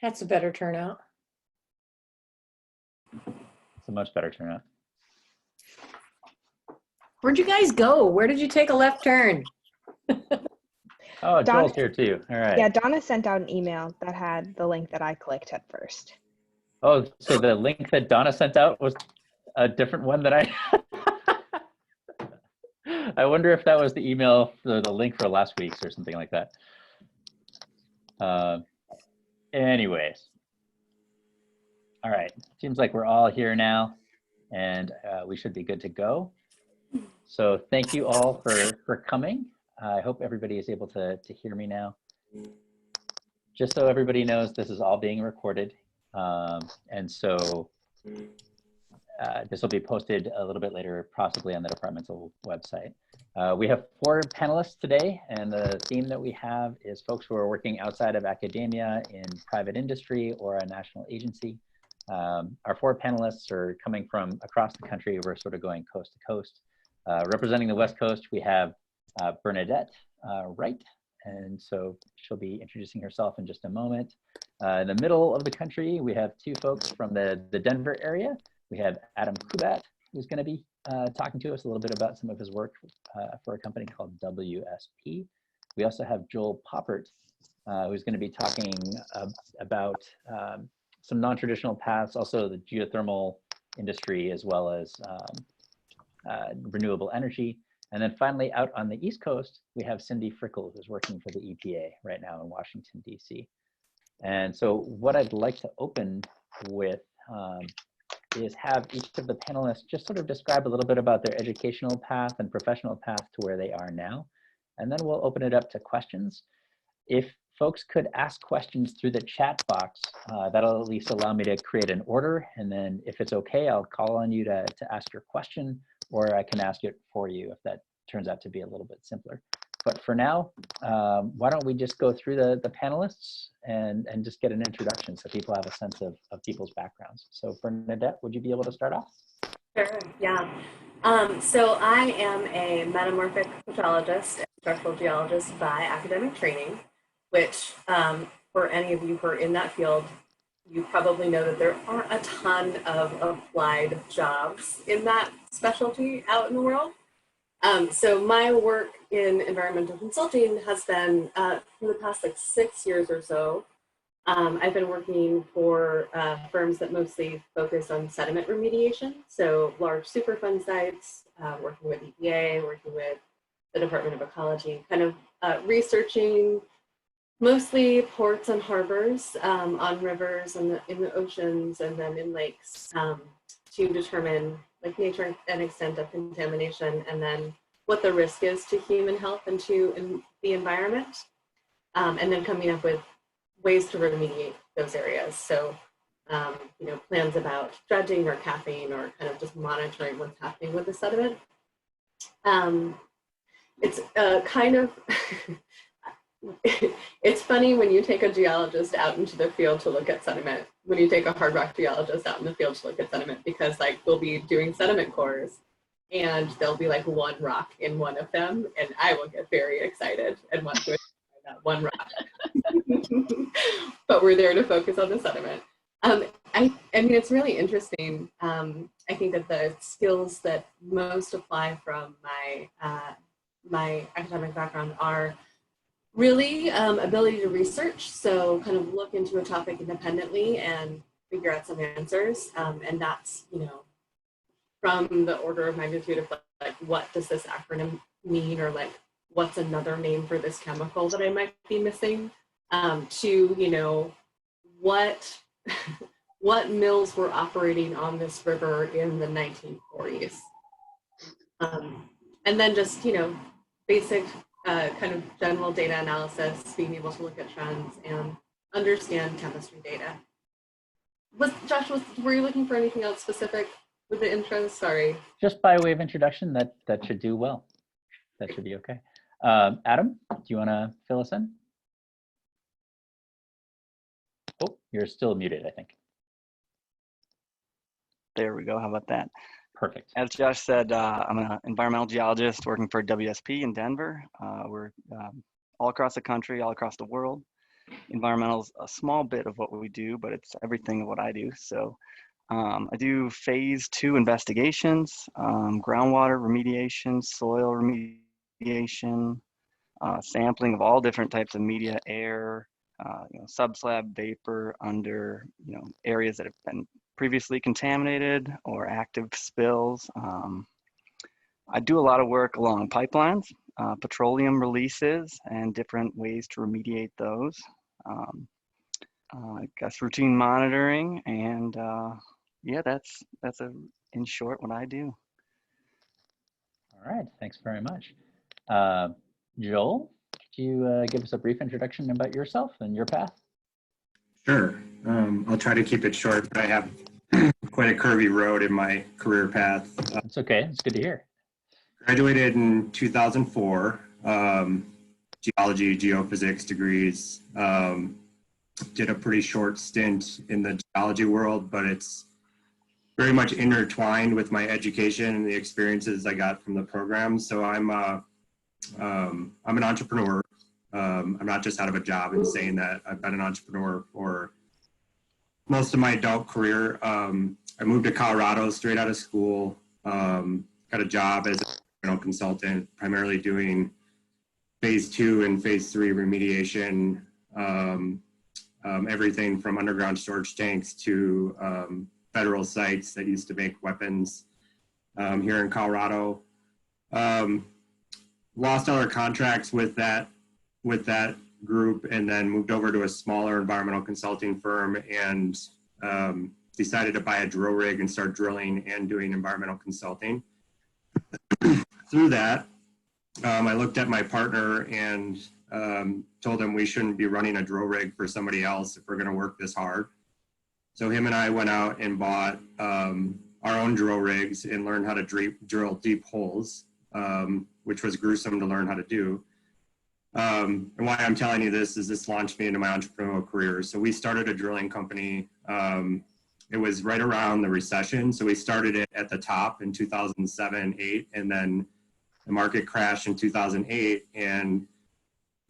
That's a better turnout. It's a much better turnout. Where'd you guys go? Where did you take a left turn? Oh, Donna, Joel's here too. All right. yeah, Donna sent out an email that had the link that I clicked at first. Oh, so the link that Donna sent out was a different one that I. I wonder if that was the email, the link for last week's or something like that. Anyways. All right. Seems like we're all here now, and we should be good to go. So thank you all for coming. I hope everybody is able to hear me now. Just so everybody knows, this is all being recorded. And so this will be posted a little bit later, possibly on the departmental website. We have 4 panelists today, and the theme that we have is folks who are working outside of academia in private industry or a national agency. Our 4 panelists are coming from across the country. We're sort of going coast to coast. Representing the West Coast, we have Bernadette Wright, and so she'll be introducing herself in just a moment. In the middle of the country, we have 2 folks from the Denver area. We have Adam Kubat, who's going to be talking to us a little bit about some of his work for a company called WSP. We also have Joel Poppert, who's going to be talking about some non-traditional paths, also the geothermal industry, as well as renewable energy. And then finally, out on the East Coast, we have Cindy Frickle, who's working for the EPA right now in Washington, DC. And so what I'd like to open with is have each of the panelists just sort of describe a little bit about their educational path and professional path to where they are now. And then we'll open it up to questions. If folks could ask questions through the chat box, that'll at least allow me to create an order. And then if it's okay, I'll call on you to ask your question, or I can ask it for you if that turns out to be a little bit simpler. But for now, why don't we just go through the panelists and just get an introduction so people have a sense of people's backgrounds. So Bernadette, would you be able to start off? Sure, yeah. So I am a metamorphic petrologist and structural geologist by academic training, which for any of you who are in that field, you probably know that there aren't a ton of applied jobs in that specialty out in the world. So my work in environmental consulting has been for the past like 6 years or so. I've been working for firms that mostly focus on sediment remediation. So large Superfund sites, working with EPA, working with the Department of Ecology, kind of researching mostly ports and harbors on rivers and in the oceans and then in lakes to determine like nature and extent of contamination, and then what the risk is to human health and to the environment, and then coming up with ways to remediate those areas. So, you know, plans about dredging or capping or kind of just monitoring what's happening with the sediment. It's kind of, it's funny when you take a geologist out into the field to look at sediment, when you take a hard rock geologist out in the field to look at sediment, because like we'll be doing sediment cores and there'll be like one rock in one of them, and I will get very excited and want to identify that one rock. But we're there to focus on the sediment. I mean, it's really interesting. I think that the skills that most apply from my academic background are really ability to research, so kind of look into a topic independently and figure out some answers, and that's, you know, from the order of magnitude of like what does this acronym mean, or like what's another name for this chemical that I might be missing, to, you know, what mills were operating on this river in the 1940s, and then just, you know, basic kind of general data analysis, being able to look at trends and understand chemistry data. Josh, were you looking for anything else specific with the intros? Sorry. Just by way of introduction, that should do well. That should be okay. Adam, do you want to fill us in? Oh, you're still muted, I think. There we go. How about that? Perfect. As Josh said, I'm an environmental geologist working for WSP in Denver. We're all across the country, all across the world. Environmental is a small bit of what we do, but it's everything of what I do. So I do phase 2 investigations, groundwater remediation, soil remediation, sampling of all different types of media, air, subslab, vapor under, areas that have been previously contaminated or active spills. I do a lot of work along pipelines, petroleum releases, and different ways to remediate those. I guess routine monitoring, and yeah, that's in short what I do. All right, thanks very much. Joel, could you give us a brief introduction about yourself and your path? Sure. I'll try to keep it short, but I have quite a curvy road in my career path. It's okay, it's good to hear. Graduated in 2004, geology, geophysics degrees. Did a pretty short stint in the geology world, but it's very much intertwined with my education and the experiences I got from the program. So I'm an entrepreneur. I'm not just out of a job and saying that. I've been an entrepreneur for most of my adult career. I moved to Colorado straight out of school, got a job as a consultant, primarily doing phase 2 and phase 3 remediation, everything from underground storage tanks to federal sites that used to make weapons here in Colorado. Lost all our contracts with that group, and then moved over to a smaller environmental consulting firm and decided to buy a drill rig and start drilling and doing environmental consulting. Through that, I looked at my partner and told him we shouldn't be running a drill rig for somebody else if we're going to work this hard. So him and I went out and bought our own drill rigs and learned how to drill deep holes, which was gruesome to learn how to do. And why I'm telling you this is this launched me into my entrepreneurial career. So we started a drilling company. It was right around the recession. So we started it at the top in 2007, 8, and then the market crashed in 2008. And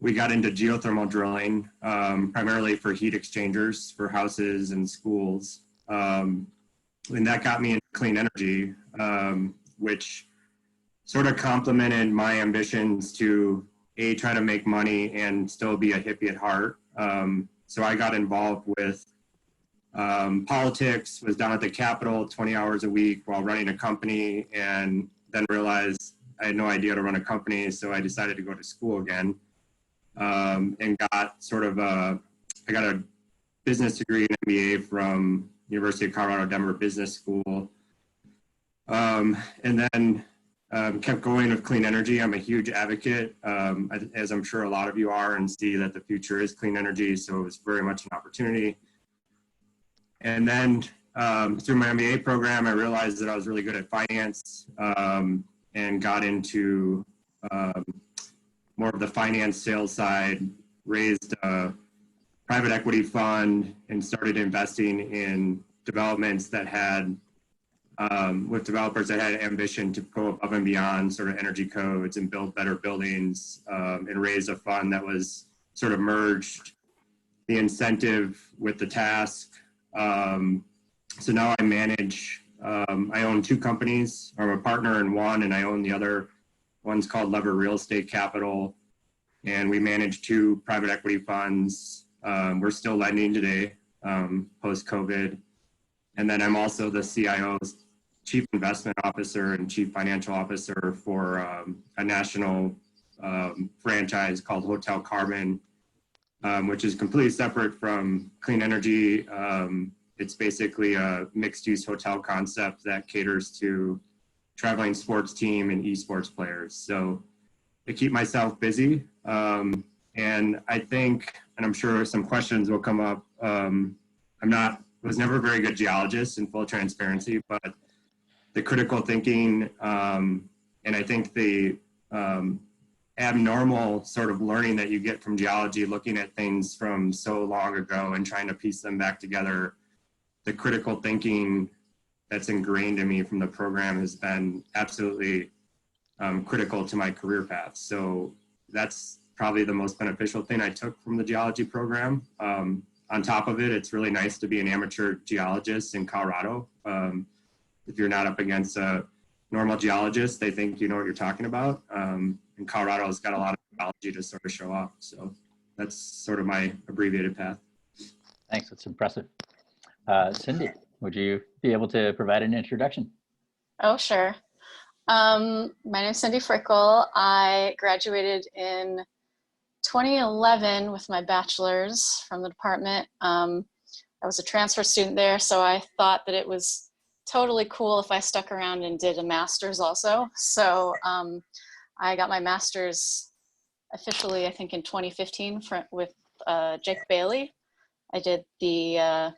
we got into geothermal drilling, primarily for heat exchangers for houses and schools. And that got me into clean energy, which sort of complemented my ambitions to try to make money and still be a hippie at heart. So I got involved with politics, was down at the Capitol 20 hours a week while running a company, and then realized I had no idea how to run a company. So I decided to go to school again, and got I got a business degree and MBA from University of Colorado Denver Business School. And then kept going with clean energy. I'm a huge advocate, as I'm sure a lot of you are, and see that the future is clean energy. So it was very much an opportunity. And then through my MBA program, I realized that I was really good at finance, and got into more of the finance sales side, raised a private equity fund, and started investing in developments that had with developers that had ambition to go above and beyond sort of energy codes and build better buildings, and raise a fund that was sort of merged the incentive with the task. So now I manage, I own 2 companies. I'm a partner in one and I own the other. One's called Lever Real Estate Capital, and we manage 2 private equity funds. We're still lending today, post-COVID. And then I'm also the CIO's Chief Investment Officer and Chief Financial Officer for a national franchise called Hotel Carbon, which is completely separate from clean energy. It's basically a mixed-use hotel concept that caters to traveling sports team and esports players. So I keep myself busy. And I think, and I'm sure some questions will come up, was never a very good geologist, in full transparency, but the critical thinking, and I think the abnormal sort of learning that you get from geology, looking at things from so long ago and trying to piece them back together, the critical thinking that's ingrained in me from the program has been absolutely critical to my career path. So that's probably the most beneficial thing I took from the geology program. On top of it, it's really nice to be an amateur geologist in Colorado. If you're not up against a normal geologist, they think you know what you're talking about. And Colorado's got a lot of geology to sort of show off. So that's sort of my abbreviated path. Thanks, that's impressive. Cindy, would you be able to provide an introduction? Oh, sure. My name is Cindy Frickel. I graduated in 2011 with my bachelor's from the department. I was a transfer student there, so I thought that it was totally cool if I stuck around and did a master's also. So I got my master's officially, I think, in 2015 with Jake Bailey. I did the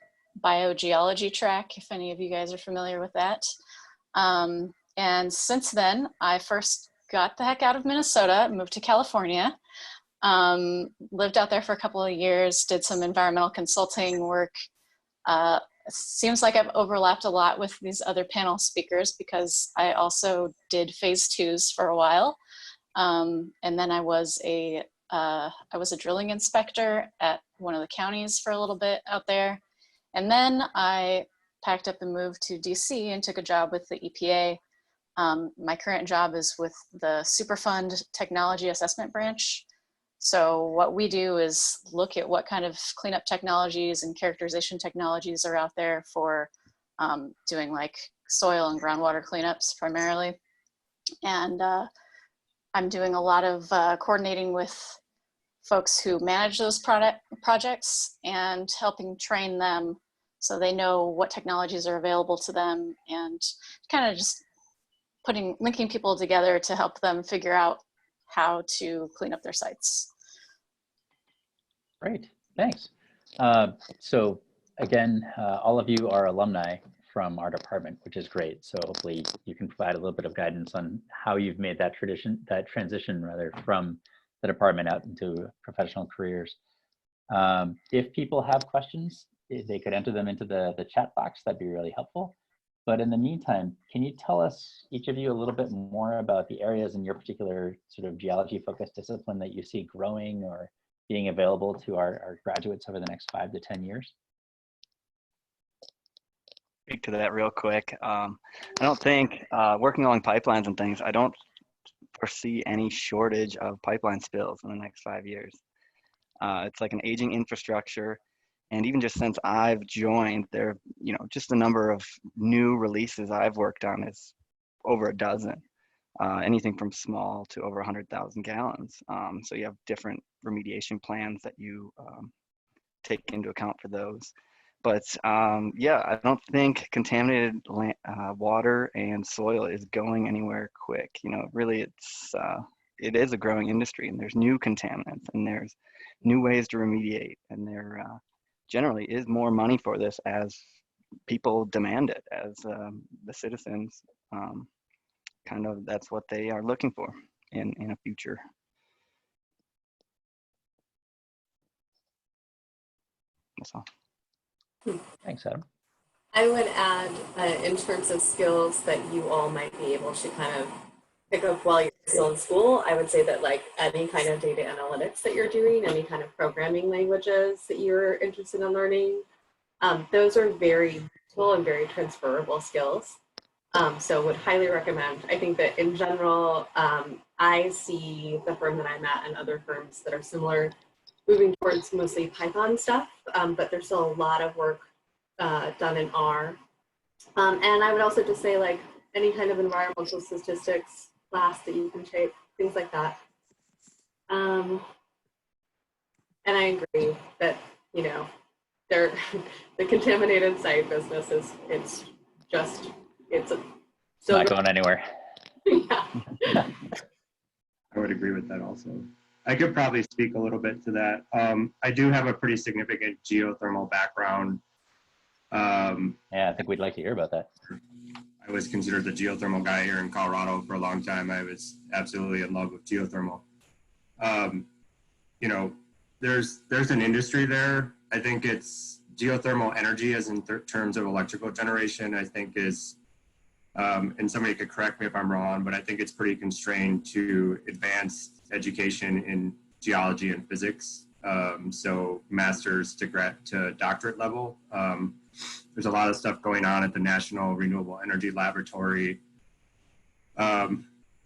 biogeology track, if any of you guys are familiar with that. And since then, I first got the heck out of Minnesota, moved to California, lived out there for a couple of years, did some environmental consulting work. Seems like I've overlapped a lot with these other panel speakers because I also did phase 2s for a while. And then I was a drilling inspector at one of the counties for a little bit out there. And then I packed up and moved to DC and took a job with the EPA. My current job is with the Superfund Technology Assessment Branch. So what we do is look at what kind of cleanup technologies and characterization technologies are out there for doing like soil and groundwater cleanups primarily. And I'm doing a lot of coordinating with folks who manage those projects and helping train them so they know what technologies are available to them, and kind of just linking people together to help them figure out how to clean up their sites. Great, thanks. So again, all of you are alumni from our department, which is great. So hopefully you can provide a little bit of guidance on how you've made that transition rather from the department out into professional careers. If people have questions, they could enter them into the chat box. That'd be really helpful. But in the meantime, can you tell us, each of you, a little bit more about the areas in your particular sort of geology-focused discipline that you see growing or being available to our graduates over the next 5 to 10 years? Speak to that real quick. I don't think working along pipelines and things, I don't foresee any shortage of pipeline spills in the next 5 years. It's like an aging infrastructure. And even just since I've joined, there, just the number of new releases I've worked on is over a dozen. Anything from small to over 100,000 gallons. So you have different remediation plans that you take into account for those. But yeah, I don't think contaminated water and soil is going anywhere quick. Really, it is a growing industry, and there's new contaminants, and there's new ways to remediate, and there generally is more money for this as people demand it, as the citizens kind of, that's what they are looking for in a future. That's all. Thanks, Adam. I would add, in terms of skills that you all might be able to kind of pick up while you're still in school, I would say that like any kind of data analytics that you're doing, any kind of programming languages that you're interested in learning, those are very useful and very transferable skills. So would highly recommend. I think that in general, I see the firm that I'm at and other firms that are similar moving towards mostly Python stuff, but there's still a lot of work done in R. And I would also just say like any kind of environmental statistics class that you can take, things like that. And I agree that, the contaminated site business is, it's so Not going anywhere. yeah. I would agree with that also. I could probably speak a little bit to that. I do have a pretty significant geothermal background. Yeah, I think we'd like to hear about that. I was considered the geothermal guy here in Colorado for a long time. I was absolutely in love with geothermal. There's an industry there. I think it's geothermal energy as in terms of electrical generation, I think is, and somebody could correct me if I'm wrong, but I think it's pretty constrained to advanced education in geology and physics. So master's to doctorate level. There's a lot of stuff going on at the National Renewable Energy Laboratory.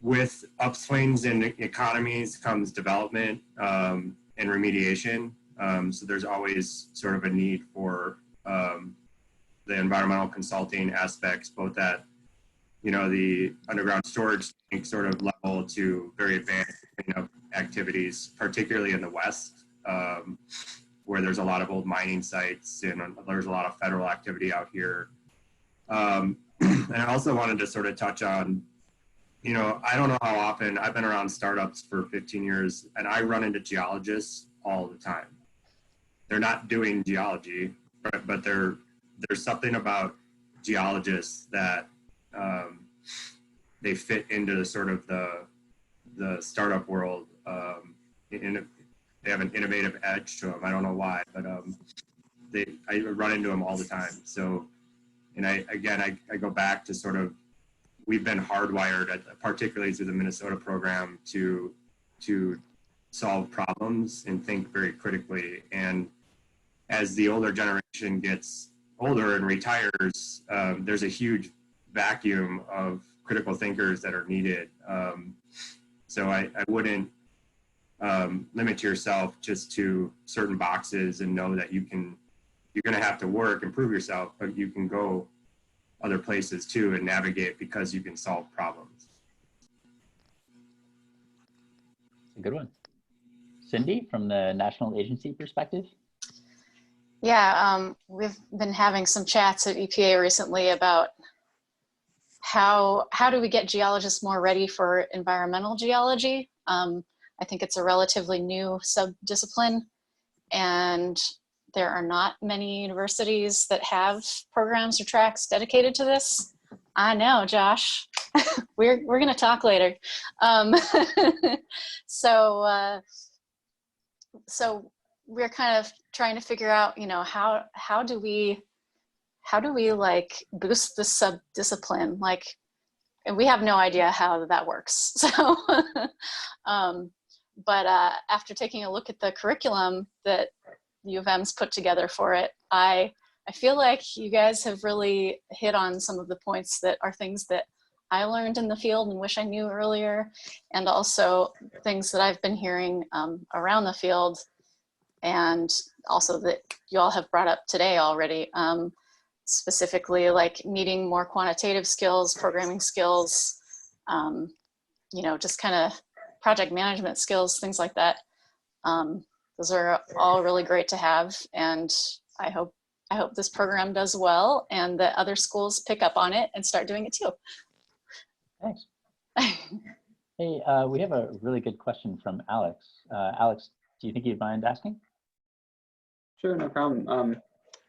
With upswings in economies comes development and remediation. So there's always sort of a need for the environmental consulting aspects, both at the underground storage tank sort of level to very advanced cleanup activities, particularly in the West, where there's a lot of old mining sites and there's a lot of federal activity out here. And I also wanted to sort of touch on, I don't know how often, I've been around startups for 15 years and I run into geologists all the time. They're not doing geology, but there's something about geologists that they fit into the sort of the startup world. They have an innovative edge to them. I don't know why, but I run into them all the time. So, and I go back to sort of, we've been hardwired, particularly through the Minnesota program, to solve problems and think very critically. And as the older generation gets older and retires, there's a huge vacuum of critical thinkers that are needed. So I wouldn't limit yourself just to certain boxes and know that you're going to have to work and prove yourself, but you can go other places too and navigate because you can solve problems. A good one. Cindy, from the national agency perspective? Yeah, we've been having some chats at EPA recently about how do we get geologists more ready for environmental geology. I think it's a relatively new subdiscipline, and there are not many universities that have programs or tracks dedicated to this. I know, Josh. we're going to talk later. So we're kind of trying to figure out, how do we like boost the subdiscipline? Like, and we have no idea how that works. So, but after taking a look at the curriculum that U of M's put together for it, I feel like you guys have really hit on some of the points that are things that I learned in the field and wish I knew earlier, and also things that I've been hearing around the field, and also that you all have brought up today already, specifically like needing more quantitative skills, programming skills, just kind of project management skills, things like that. Those are all really great to have, and I hope this program does well and that other schools pick up on it and start doing it too. Thanks. Hey, we have a really good question from Alex. Alex, do you think you'd mind asking? Sure, no problem.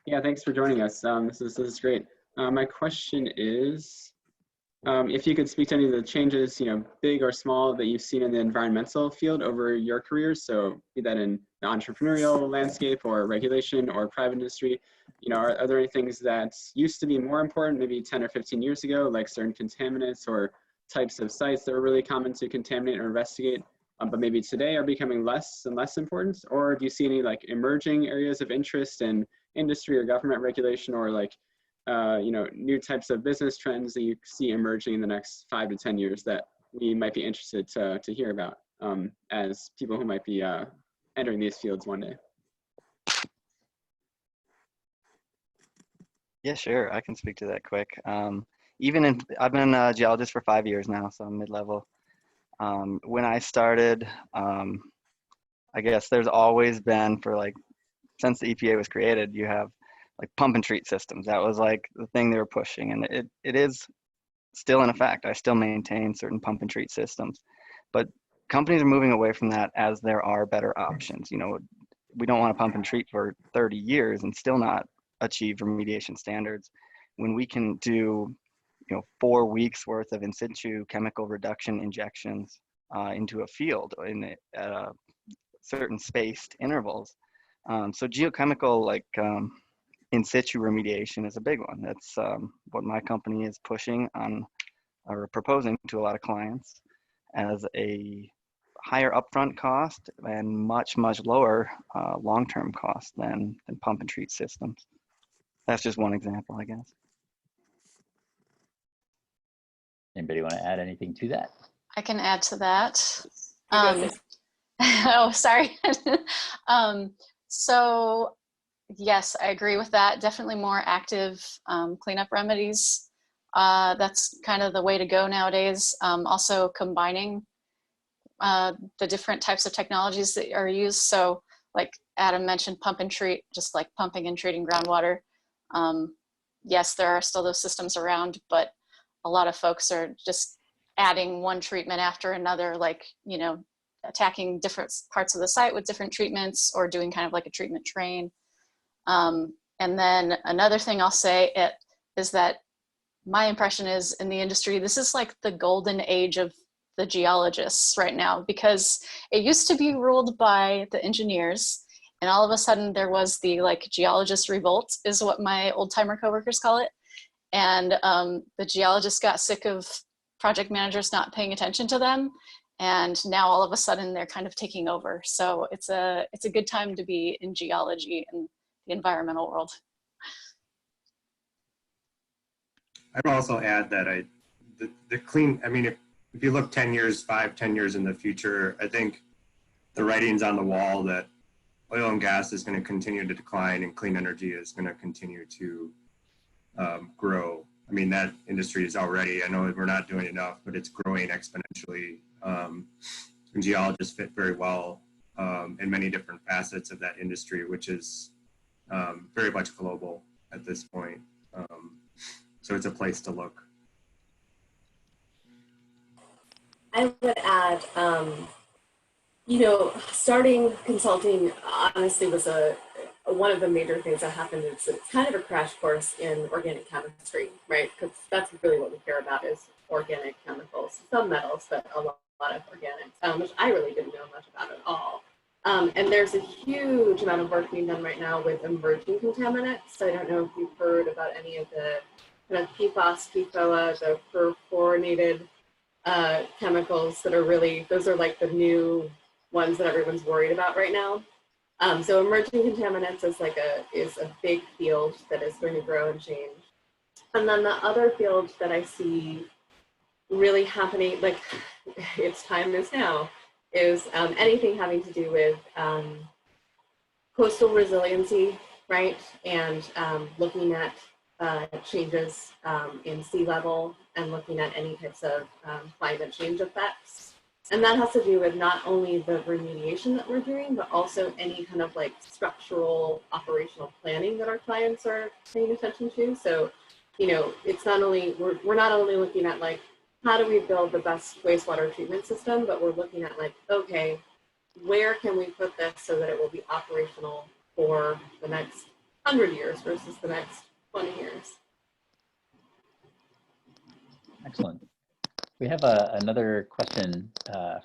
Yeah, thanks for joining us. This is great. My question is, if you could speak to any of the changes, big or small, that you've seen in the environmental field over your careers. So be that in the entrepreneurial landscape or regulation or private industry, are there any things that used to be more important, maybe 10 or 15 years ago, like certain contaminants or types of sites that were really common to contaminate or investigate, but maybe today are becoming less and less important? Or do you see any like emerging areas of interest in industry or government regulation, or like new types of business trends that you see emerging in the next 5 to 10 years that we might be interested to hear about as people who might be entering these fields one day? Yeah, sure. I can speak to that quick. I've been a geologist for 5 years now, so I'm mid-level. When I started, I guess there's always been, since the EPA was created, you have like pump and treat systems. That was like the thing they were pushing, and it is still in effect. I still maintain certain pump and treat systems, but companies are moving away from that as there are better options. We don't want to pump and treat for 30 years and still not achieve remediation standards when we can do 4 weeks worth of in situ chemical reduction injections into a field at certain spaced intervals. So geochemical in situ remediation is a big one. That's what my company is pushing on or proposing to a lot of clients as a higher upfront cost and much lower long-term cost than pump and treat systems. That's just one example, I guess. Anybody want to add anything to that? I can add to that. You go, sis. Oh, sorry. So yes, I agree with that. Definitely more active cleanup remedies. That's kind of the way to go nowadays. Also combining the different types of technologies that are used. So like Adam mentioned, pump and treat, just like pumping and treating groundwater. Yes, there are still those systems around, but a lot of folks are just adding one treatment after another, like, you know, attacking different parts of the site with different treatments or doing kind of like a treatment train. And then another thing I'll say is that my impression is in the industry, this is like the golden age of the geologists right now, because it used to be ruled by the engineers, and all of a sudden there was the like geologist revolt is what my old timer coworkers call it. And the geologists got sick of project managers not paying attention to them. And now all of a sudden they're kind of taking over. So it's a good time to be in geology and the environmental world. I'd also add that the clean, I mean, if you look 10 years, 10 years in the future, I think the writing's on the wall that oil and gas is going to continue to decline and clean energy is going to continue to grow. I mean, that industry is already, I know we're not doing enough, but it's growing exponentially. And geologists fit very well in many different facets of that industry, which is very much global at this point. So it's a place to look. I would add, you know, starting consulting honestly was one of the major things that happened. It's kind of a crash course in organic chemistry, right? Because that's really what we care about is organic chemicals, some metals, but a lot of organics, which I really didn't know much about at all. And there's a huge amount of work being done right now with emerging contaminants. So I don't know if you've heard about any of the kind of PFAS, PFOA, the perfluorinated chemicals that are really, those are like the new ones that everyone's worried about right now. So emerging contaminants is a big field that is going to grow and change. And then the other field that I see really happening, like its time is now, is anything having to do with coastal resiliency, right? And looking at changes in sea level and looking at any types of climate change effects. And that has to do with not only the remediation that we're doing, but also any kind of like structural operational planning that our clients are paying attention to. So, you know, it's not only, we're not only looking at like, how do we build the best wastewater treatment system, but we're looking at like, okay, where can we put this so that it will be operational for the next 100 years versus the next 20 years. Excellent. We have another question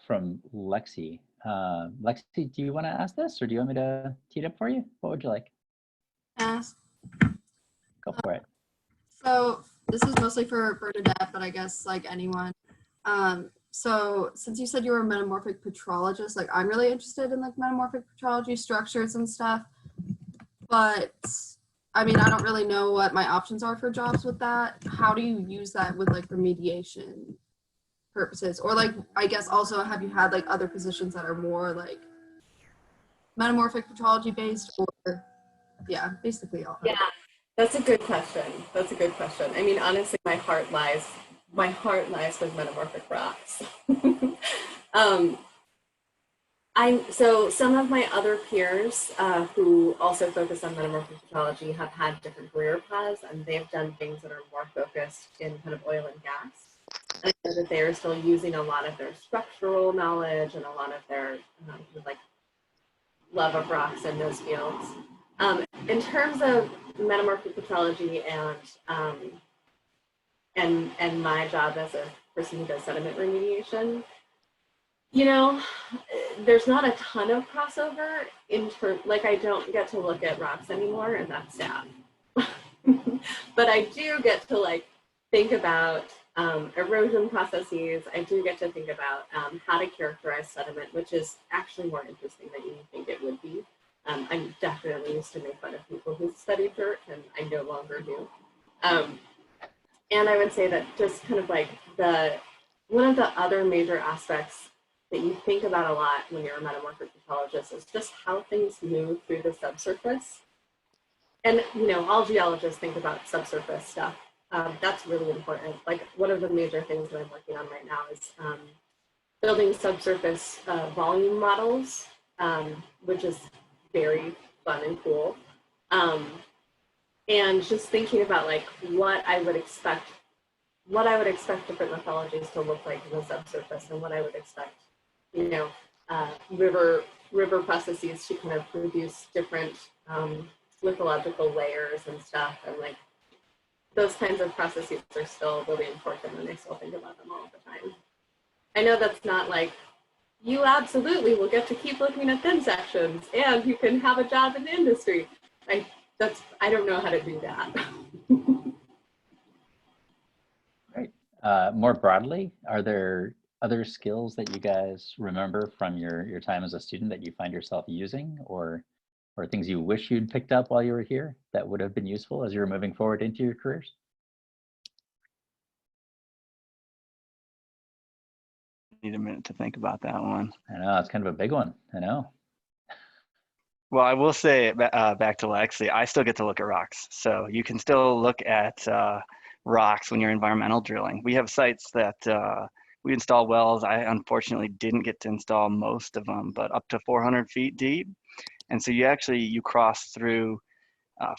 from Lexi. Lexi, do you want to ask this or do you want me to tee it up for you? What would you like? Ask. Go for it. So this is mostly for Bernadette, but I guess like anyone. So since you said you were a metamorphic petrologist, like I'm really interested in like metamorphic petrology structures and stuff, but I mean, I don't really know what my options are for jobs with that. How do you use that with like remediation purposes? Or like, I guess also have you had like other positions that are more like metamorphic petrology based or yeah, basically all. Yeah, that's a good question. That's a good question. I mean, honestly, my heart lies with metamorphic rocks. So some of my other peers who also focus on metamorphic petrology have had different career paths, and they've done things that are more focused in kind of oil and gas. And I know that they are still using a lot of their structural knowledge and a lot of their like love of rocks in those fields. In terms of metamorphic petrology and my job as a person who does sediment remediation, you know, there's not a ton of crossover like I don't get to look at rocks anymore, and that's sad. But I do get to like think about erosion processes. I do get to think about how to characterize sediment, which is actually more interesting than you think it would be. I definitely used to make fun of people who studied dirt, and I no longer do. And I would say that just kind of like one of the other major aspects that you think about a lot when you're a metamorphic petrologist is just how things move through the subsurface. And, you know, all geologists think about subsurface stuff. That's really important. Like one of the major things that I'm working on right now is building subsurface volume models, which is very fun and cool. And just thinking about like what I would expect different lithologies to look like in the subsurface, and what I would expect, you know, river processes to kind of produce different lithological layers and stuff, and like those kinds of processes are still really important, and I still think about them all the time. I know that's not like, you absolutely will get to keep looking at thin sections and you can have a job in the industry. I don't know how to do that. Great. More broadly, are there other skills that you guys remember from your time as a student that you find yourself using, or things you wish you'd picked up while you were here that would have been useful as you were moving forward into your careers? Need a minute to think about that one. I know, it's kind of a big one. I know. Well, I will say back to Lexi, I still get to look at rocks. So you can still look at rocks when you're environmental drilling. We have sites that we install wells. I unfortunately didn't get to install most of them, but up to 400 feet deep. And so you cross through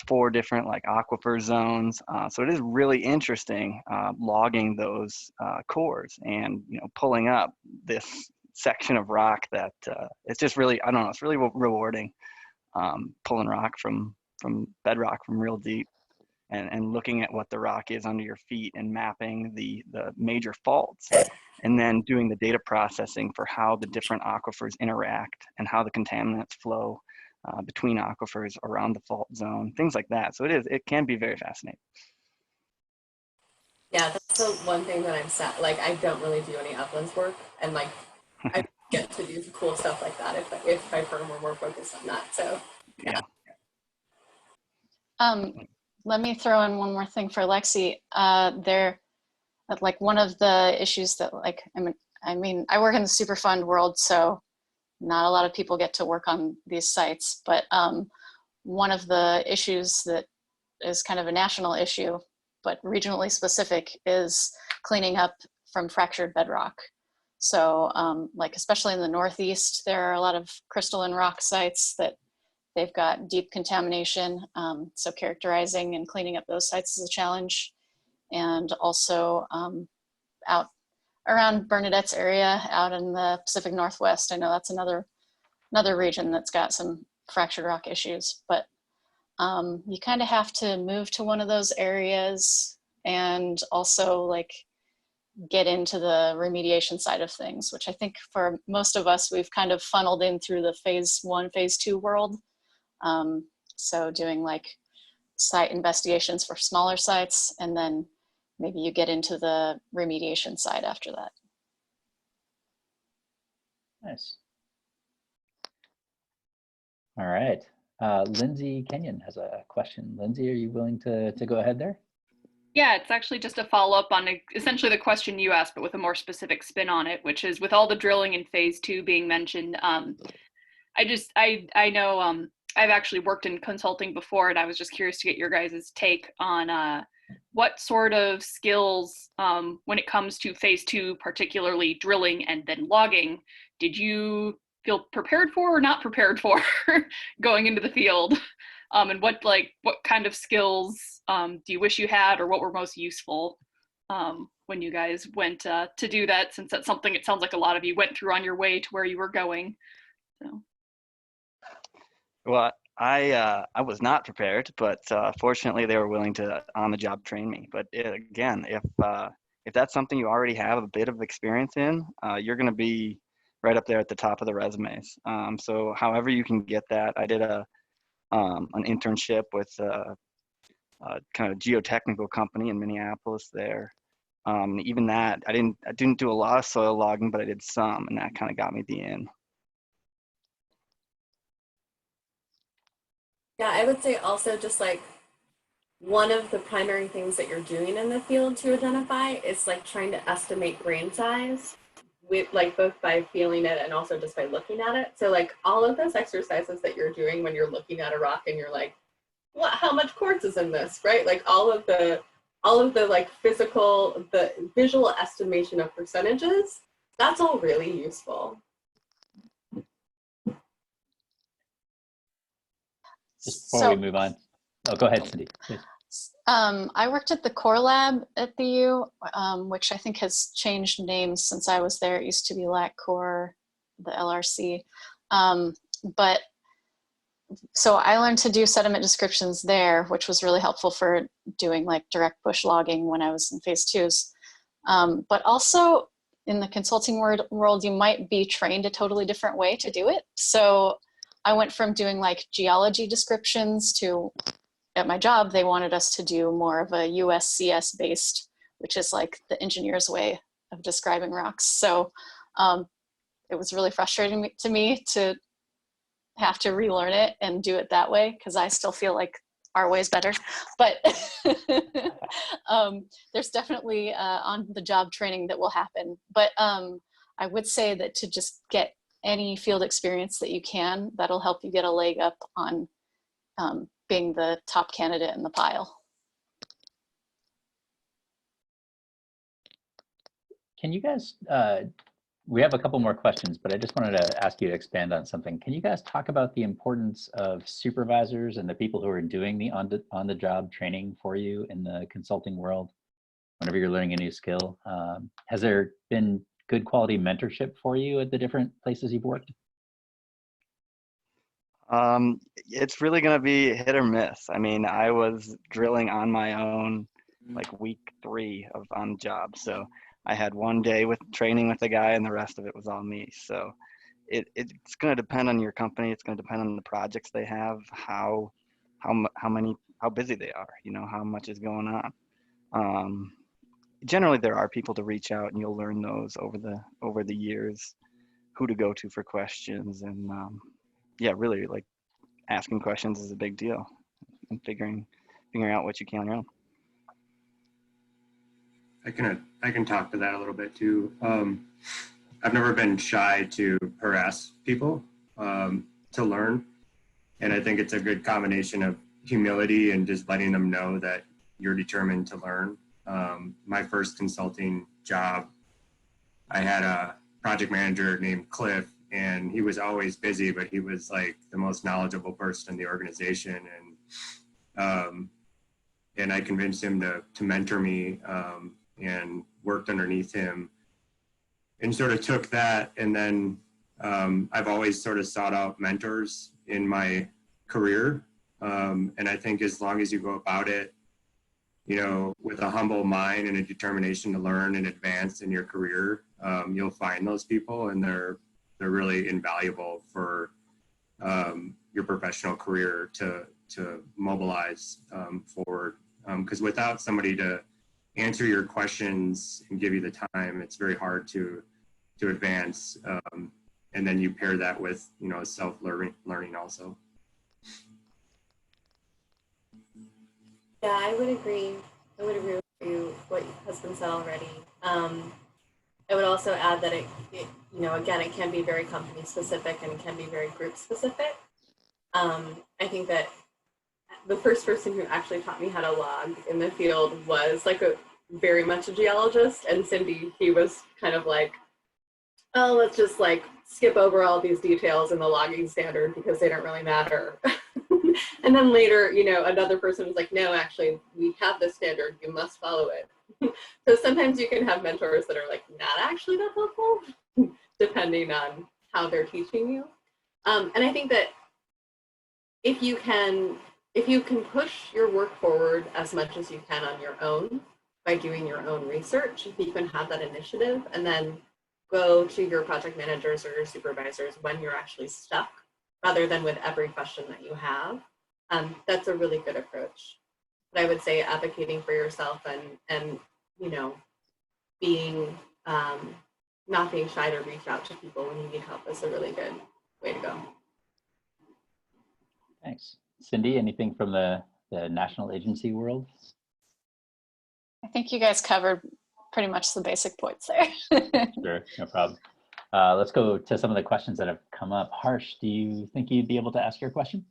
4 different like aquifer zones. So it is really interesting logging those cores and, you know, pulling up this section of rock that it's just really, I don't know, it's really rewarding. Pulling rock from bedrock from real deep, and looking at what the rock is under your feet and mapping the major faults, and then doing the data processing for how the different aquifers interact and how the contaminants flow between aquifers around the fault zone, things like that. So it can be very fascinating. Yeah, that's the one thing that I'm sad. Like, I don't really do any uplands work, and like I get to do cool stuff like that if my firm were more focused on that. So Yeah. Let me throw in one more thing for Lexi. Like one of the issues that like, I mean, I work in the Superfund world, so not a lot of people get to work on these sites, but one of the issues that is kind of a national issue, but regionally specific, is cleaning up from fractured bedrock. So like, especially in the Northeast, there are a lot of crystalline rock sites that they've got deep contamination. So characterizing and cleaning up those sites is a challenge. And also out around Bernadette's area, out in the Pacific Northwest, I know that's another region that's got some fractured rock issues. But you kind of have to move to one of those areas and also like get into the remediation side of things, which I think for most of us, we've kind of funneled in through the phase 1, phase 2 world. So doing like site investigations for smaller sites, and then maybe you get into the remediation side after that. Nice. All right. Lindsay Kenyon has a question. Lindsay, are you willing to go ahead there? Yeah, it's actually just a follow-up on essentially the question you asked, but with a more specific spin on it, which is with all the drilling in phase 2 being mentioned, I know I've actually worked in consulting before, and I was just curious to get your guys' take on what sort of skills, when it comes to phase 2, particularly drilling and then logging, did you feel prepared for or not prepared for going into the field? And what kind of skills do you wish you had, or what were most useful when you guys went to do that, since that's something it sounds like a lot of you went through on your way to where you were going? So. Well, I was not prepared, but fortunately they were willing to on-the-job train me. But again, if that's something you already have a bit of experience in, you're going to be right up there at the top of the resumes. So however you can get that, I did an internship with a kind of geotechnical company in Minneapolis there, Even that, I didn't do a lot of soil logging, but I did some, and that kind of got me the in. Yeah, I would say also just like one of the primary things that you're doing in the field to identify is like trying to estimate grain size with like both by feeling it and also just by looking at it. So like all of those exercises that you're doing when you're looking at a rock and you're like, what, how much quartz is in this, right? Like all of the like physical, the visual estimation of percentages, that's all really useful. Just before we move on. Oh, go ahead, Cindy, please. I worked at the core lab at the U, which I think has changed names since I was there. It used to be LAC Core, the LRC. But so I learned to do sediment descriptions there, which was really helpful for doing like direct bush logging when I was in phase 2s. But also in the consulting world, you might be trained a totally different way to do it. So I went from doing like geology descriptions to, at my job, they wanted us to do more of a USCS based, which is like the engineer's way of describing rocks. So it was really frustrating to me to have to relearn it and do it that way, because I still feel like our way is better. But there's definitely on the job training that will happen. But I would say that to just get any field experience that you can, that'll help you get a leg up on being the top candidate in the pile. Can you guys, we have a couple more questions, but I just wanted to ask you to expand on something. Can you guys talk about the importance of supervisors and the people who are doing the on-the-job training for you in the consulting world whenever you're learning a new skill? Has there been good quality mentorship for you at the different places you've worked? It's really going to be hit or miss. I mean, I was drilling on my own like week 3 of on the job. So I had one day with training with a guy and the rest of it was all me. So it's going to depend on your company. It's going to depend on the projects they have, how busy they are, you know, how much is going on. Generally there are people to reach out, and you'll learn those over the years, who to go to for questions. And yeah, really like asking questions is a big deal, and figuring out what you can on your own. I can talk to that a little bit too. I've never been shy to harass people to learn, and I think it's a good combination of humility and just letting them know that you're determined to learn. My first consulting job, I had a project manager named Cliff, and he was always busy, but he was like the most knowledgeable person in the organization. And I convinced him to mentor me, and worked underneath him and sort of took that. And then I've always sort of sought out mentors in my career. And I think as long as you go about it, you know, with a humble mind and a determination to learn and advance in your career, you'll find those people, and they're really invaluable for your professional career to mobilize forward. Because without somebody to answer your questions and give you the time, it's very hard to advance. And then you pair that with, you know, self-learning also. Yeah, I would agree. I would agree with you, what has been said already. I would also add that it, you know, again, it can be very company specific and it can be very group specific. I think that the first person who actually taught me how to log in the field was like very much a geologist, and Cindy, he was kind of like, oh, let's just like skip over all these details in the logging standard because they don't really matter. And then later, you know, another person was like, no, actually, we have this standard, you must follow it. So sometimes you can have mentors that are like, not actually that helpful, depending on how they're teaching you. And I think that if you can push your work forward as much as you can on your own by doing your own research, if you can have that initiative and then go to your project managers or your supervisors when you're actually stuck, rather than with every question that you have, that's a really good approach. But I would say advocating for yourself and you know, being not being shy to reach out to people when you need help is a really good way to go. Thanks. Cindy, anything from the national agency world? I think you guys covered pretty much the basic points there. Sure, no problem. Let's go to some of the questions that have come up. Harsh, do you think you'd be able to ask your question?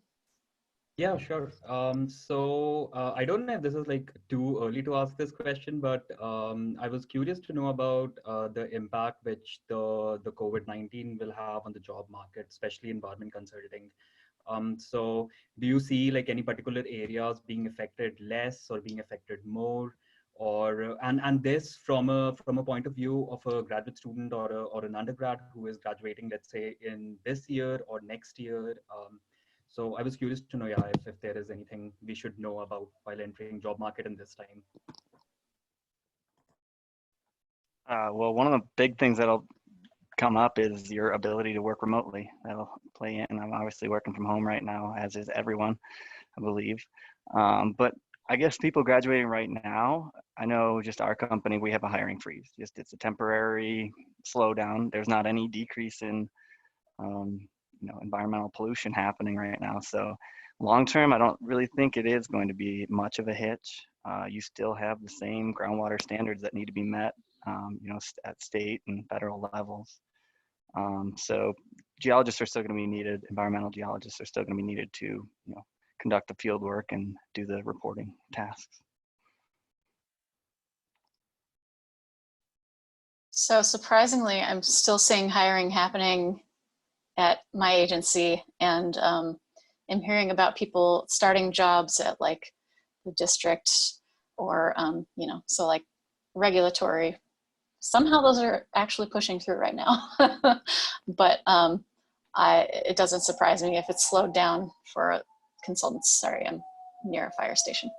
Yeah, sure. I don't know if this is like too early to ask this question, but I was curious to know about the impact which the COVID-19 will have on the job market, especially environment consulting. So do you see like any particular areas being affected less or being affected more? Or and this from a point of view of a graduate student or an undergrad who is graduating, let's say in this year or next year. So I was curious to know, yeah, if there is anything we should know about while entering job market in this time. Well, one of the big things that'll come up is your ability to work remotely. That'll play in. I'm obviously working from home right now, as is everyone, I believe. But I guess people graduating right now, I know just our company, we have a hiring freeze. Just it's a temporary slowdown. There's not any decrease in environmental pollution happening right now. So long term, I don't really think it is going to be much of a hitch. You still have the same groundwater standards that need to be met, at state and federal levels. So geologists are still going to be needed. Environmental geologists are still going to be needed to, conduct the field work and do the reporting tasks. So surprisingly, I'm still seeing hiring happening at my agency, and I'm hearing about people starting jobs at like the district or, so like regulatory. Somehow those are actually pushing through right now. But it doesn't surprise me if it's slowed down for consultants. Sorry, I'm near a fire station.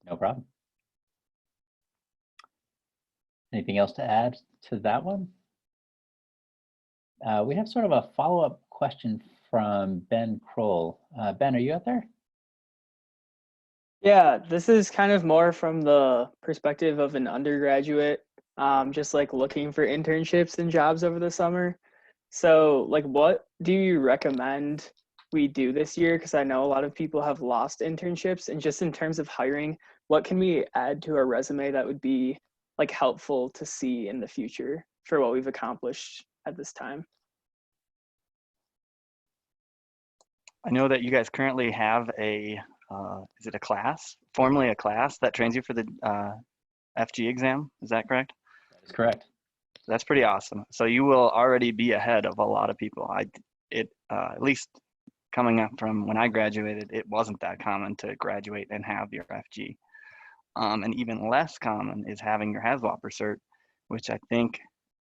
No problem. Anything else to add to that one? We have sort of a follow-up question from Ben Kroll. Ben, are you out there? Yeah, this is kind of more from the perspective of an undergraduate, just like looking for internships and jobs over the summer. So like, what do you recommend we do this year? Because I know a lot of people have lost internships, and just in terms of hiring, what can we add to our resume that would be like helpful to see in the future for what we've accomplished at this time? I know that you guys currently have is it a class, formerly a class that trains you for the FG exam? Is that correct? That is correct. That's pretty awesome. So you will already be ahead of a lot of people. At least coming up from when I graduated, it wasn't that common to graduate and have your FG. And even less common is having your HAZWOPER cert, which I think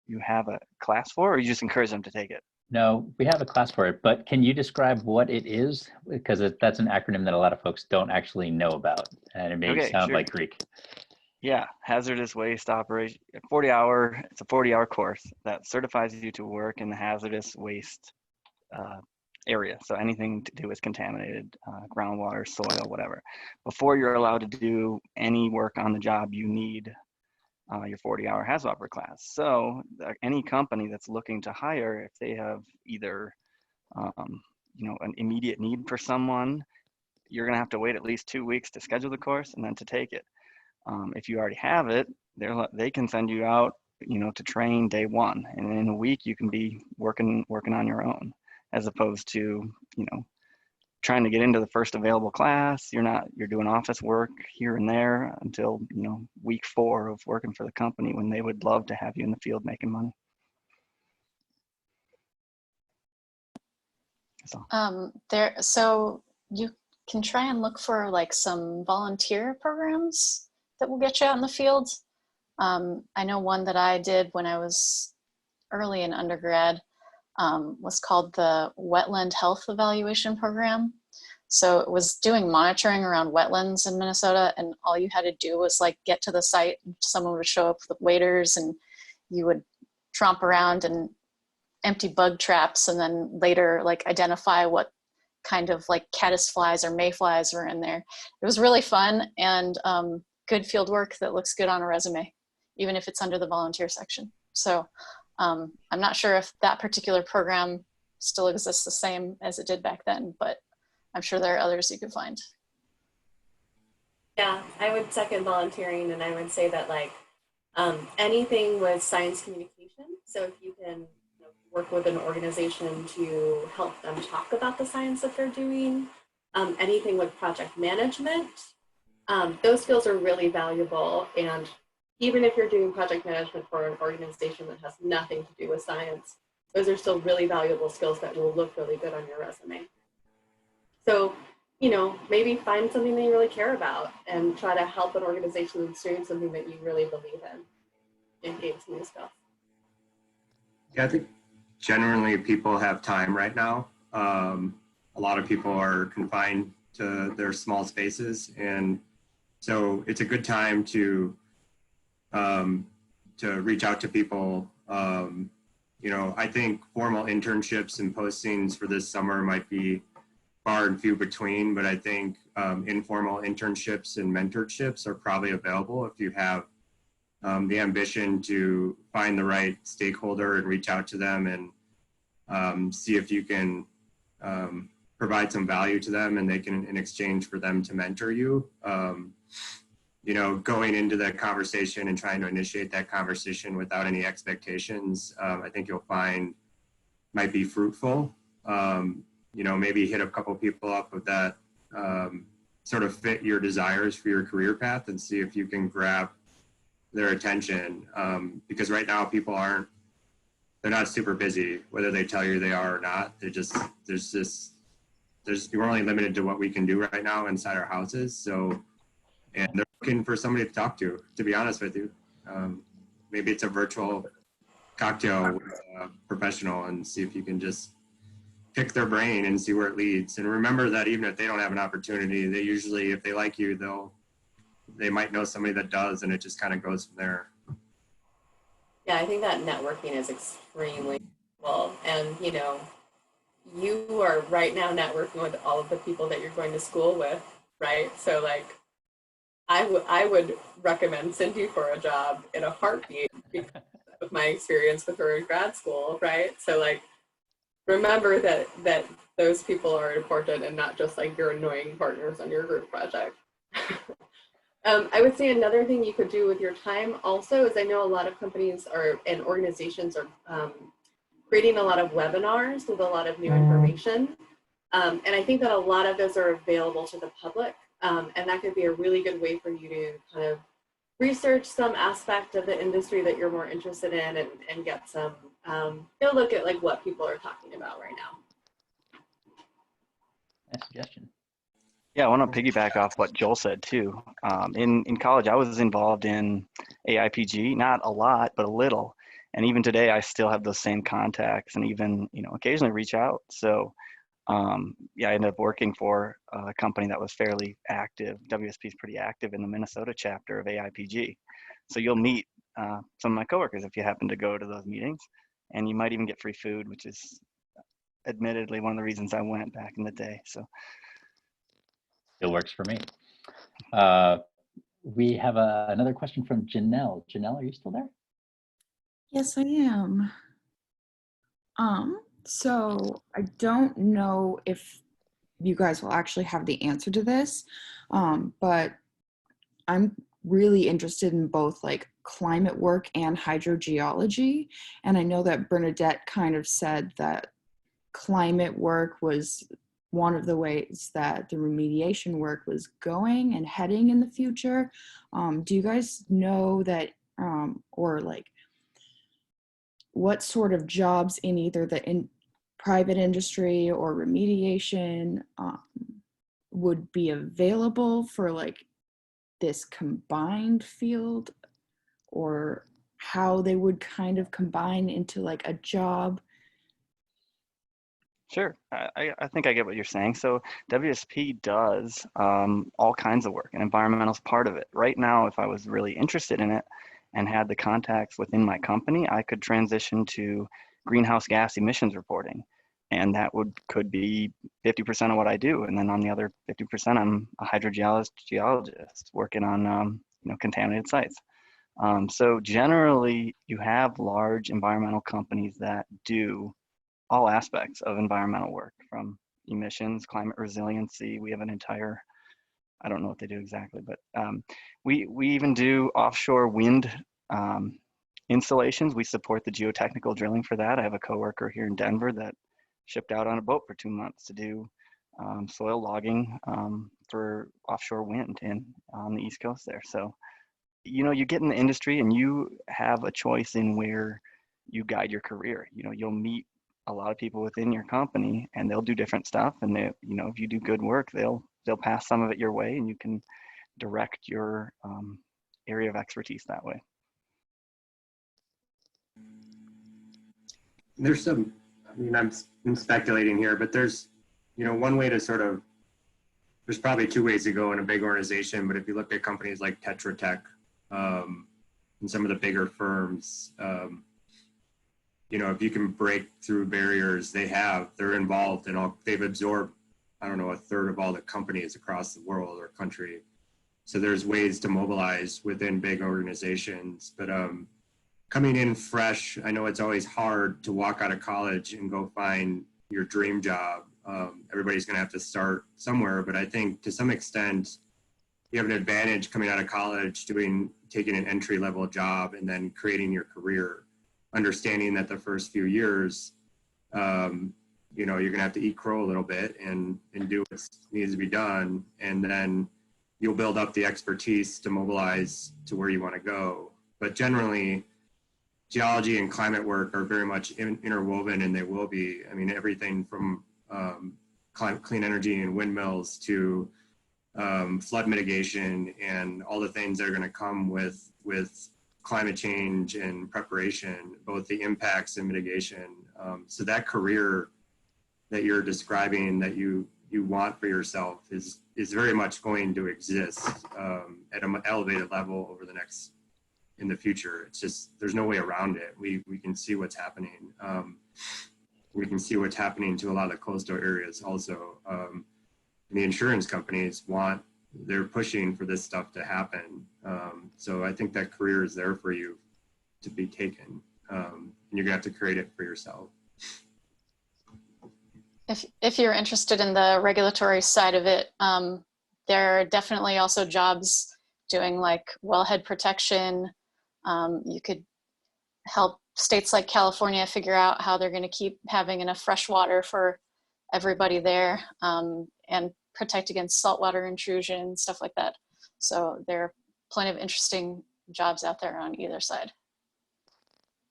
you have a class for, or you just encourage them to take it? No, we have a class for it, but can you describe what it is? Because that's an acronym that a lot of folks don't actually know about, and it may sound like Greek. Yeah, hazardous waste operation, it's a 40-hour course that certifies you to work in the hazardous waste area. So anything to do with contaminated groundwater, soil, whatever. Before you're allowed to do any work on the job, you need your 40-hour HAZWOPER class. So any company that's looking to hire, if they have either an immediate need for someone, you're going to have to wait at least 2 weeks to schedule the course and then to take it. If you already have it, they can send you out, to train day one, and in a week you can be working on your own, as opposed to, trying to get into the first available class. You're doing office work here and there until, week 4 of working for the company, when they would love to have you in the field making money. So you can try and look for like some volunteer programs that will get you out in the field. I know one that I did when I was early in undergrad was called the Wetland Health Evaluation Program. So it was doing monitoring around wetlands in Minnesota, and all you had to do was like get to the site, and someone would show up with waders, and you would tromp around and empty bug traps, and then later like identify what kind of like caddisflies or mayflies were in there. It was really fun, and good field work that looks good on a resume, even if it's under the volunteer section. So I'm not sure if that particular program still exists the same as it did back then, but I'm sure there are others you could find. Yeah, I would second volunteering, and I would say that like anything with science communication. So if you can work with an organization to help them talk about the science that they're doing, anything with project management, those skills are really valuable. And even if you're doing project management for an organization that has nothing to do with science, those are still really valuable skills that will look really good on your resume. So, maybe find something that you really care about and try to help an organization that's doing something that you really believe in and gain some new stuff. Yeah, I think generally people have time right now. A lot of people are confined to their small spaces, and so it's a good time to reach out to people. I think formal internships and postings for this summer might be far and few between, but I think informal internships and mentorships are probably available if you have the ambition to find the right stakeholder and reach out to them and see if you can provide some value to them, and they can, in exchange for them to mentor you. Going into that conversation and trying to initiate that conversation without any expectations, I think you'll find might be fruitful. Maybe hit a couple people up with that sort of fit your desires for your career path and see if you can grab their attention. Because right now people they're not super busy, whether they tell you they are or not. You're only limited to what we can do right now inside our houses. So, and they're looking for somebody to talk to be honest with you. Maybe it's a virtual cocktail with a professional and see if you can just pick their brain and see where it leads. And remember that even if they don't have an opportunity, they usually, if they like you, they might know somebody that does, and it just kind of goes from there. Yeah, I think that networking is extremely useful. And, you are right now networking with all of the people that you're going to school with, right? So like, I would recommend Cindy for a job in a heartbeat because of my experience with her in grad school, right? So like, remember that those people are important and not just like your annoying partners on your group project. I would say another thing you could do with your time also is I know a lot of companies and organizations are creating a lot of webinars with a lot of new information. And I think that a lot of those are available to the public. And that could be a really good way for you to kind of research some aspect of the industry that you're more interested in and get some, look at like what people are talking about right now. Nice suggestion. Yeah, I want to piggyback off what Joel said too. In college, I was involved in AIPG, not a lot, but a little. And even today, I still have those same contacts and even, occasionally reach out. So I ended up working for a company that was fairly active. WSP is pretty active in the Minnesota chapter of AIPG. So you'll meet some of my coworkers if you happen to go to those meetings, and you might even get free food, which is admittedly one of the reasons I went back in the day. So It works for me. We have another question from Janelle. Janelle, are you still there? Yes, I am. So I don't know if you guys will actually have the answer to this, but I'm really interested in both like climate work and hydrogeology. And I know that Bernadette kind of said that climate work was one of the ways that the remediation work was going and heading in the future. Do you guys know that, or like, what sort of jobs in either the private industry or remediation would be available for like this combined field, or how they would kind of combine into like a job? Sure, I think I get what you're saying. So WSP does all kinds of work, and environmental is part of it. Right now, if I was really interested in it and had the contacts within my company, I could transition to greenhouse gas emissions reporting, and that could be 50% of what I do. And then on the other 50%, I'm a hydrogeologist working on contaminated sites. So generally, you have large environmental companies that do all aspects of environmental work, from emissions, climate resiliency. We have an entire, I don't know what they do exactly, but we even do offshore wind installations. We support the geotechnical drilling for that. I have a coworker here in Denver that shipped out on a boat for 2 months to do soil logging for offshore wind on the East Coast there. So, you get in the industry and you have a choice in where you guide your career. You'll meet a lot of people within your company and they'll do different stuff. And if you do good work, they'll pass some of it your way and you can direct your area of expertise that way. There's some, I'm speculating here, but there's, one way to sort of, there's probably two ways to go in a big organization, but if you look at companies like Tetra Tech and some of the bigger firms, if you can break through barriers, they're involved and they've absorbed, I don't know, a third of all the companies across the world or country. So there's ways to mobilize within big organizations, but coming in fresh, I know it's always hard to walk out of college and go find your dream job. Everybody's gonna have to start somewhere, but I think to some extent, you have an advantage coming out of college taking an entry-level job and then creating your career, understanding that the first few years, you're gonna have to eat crow a little bit and do what needs to be done, and then you'll build up the expertise to mobilize to where you want to go. But generally, geology and climate work are very much interwoven, and they will be. Everything from clean energy and windmills to flood mitigation and all the things that are going to come with climate change and preparation, both the impacts and mitigation. So that career that you're describing that you want for yourself is very much going to exist at an elevated level in the future. It's just, there's no way around it. We can see what's happening. We can see what's happening to a lot of the coastal areas also. The insurance companies they're pushing for this stuff to happen. So I think that career is there for you to be taken. And you're gonna have to create it for yourself. If you're interested in the regulatory side of it, there are definitely also jobs doing like wellhead protection. You could help states like California figure out how they're going to keep having enough fresh water for everybody there, and protect against saltwater intrusion, stuff like that. So there are plenty of interesting jobs out there on either side.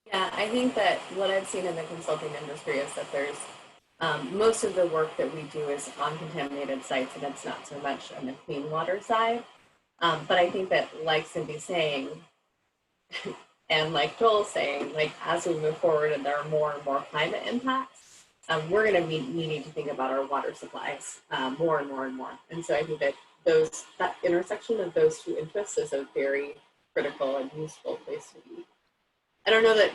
Yeah, I think that what I've seen in the consulting industry is that there's most of the work that we do is on contaminated sites, and it's not so much on the clean water side. But I think that, like Cindy's saying, and like Joel's saying, like as we move forward and there are more and more climate impacts, we're going to be needing to think about our water supplies more and more and more. And so I think that that intersection of those two interests is a very critical and useful place to be. I don't know that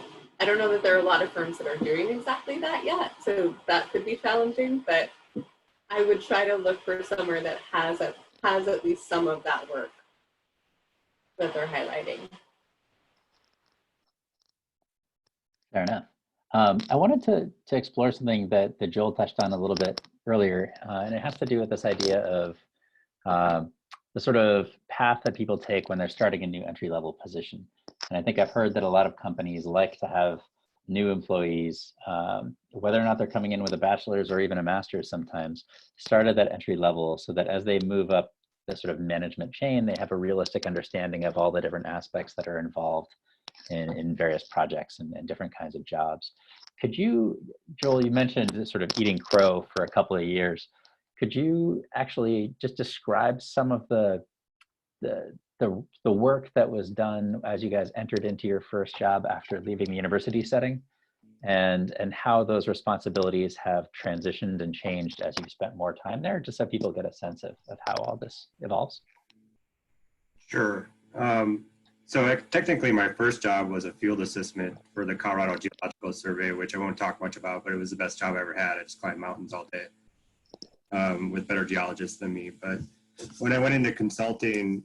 there are a lot of firms that are doing exactly that yet, so that could be challenging. But I would try to look for somewhere that has at least some of that work that they're highlighting. Fair enough. I wanted to explore something that Joel touched on a little bit earlier, and it has to do with this idea of the sort of path that people take when they're starting a new entry-level position. And I think I've heard that a lot of companies like to have new employees, whether or not they're coming in with a bachelor's or even a master's sometimes, start at that entry level so that as they move up the sort of management chain, they have a realistic understanding of all the different aspects that are involved in various projects and different kinds of jobs. Could you, Joel, you mentioned sort of eating crow for a couple of years. Could you actually just describe some of the work that was done as you guys entered into your first job after leaving the university setting, and how those responsibilities have transitioned and changed as you've spent more time there, just so people get a sense of how all this evolves? Sure. So technically my first job was a field assistant for the Colorado Geological Survey, which I won't talk much about, but it was the best job I ever had. I just climbed mountains all day with better geologists than me. But when I went into consulting,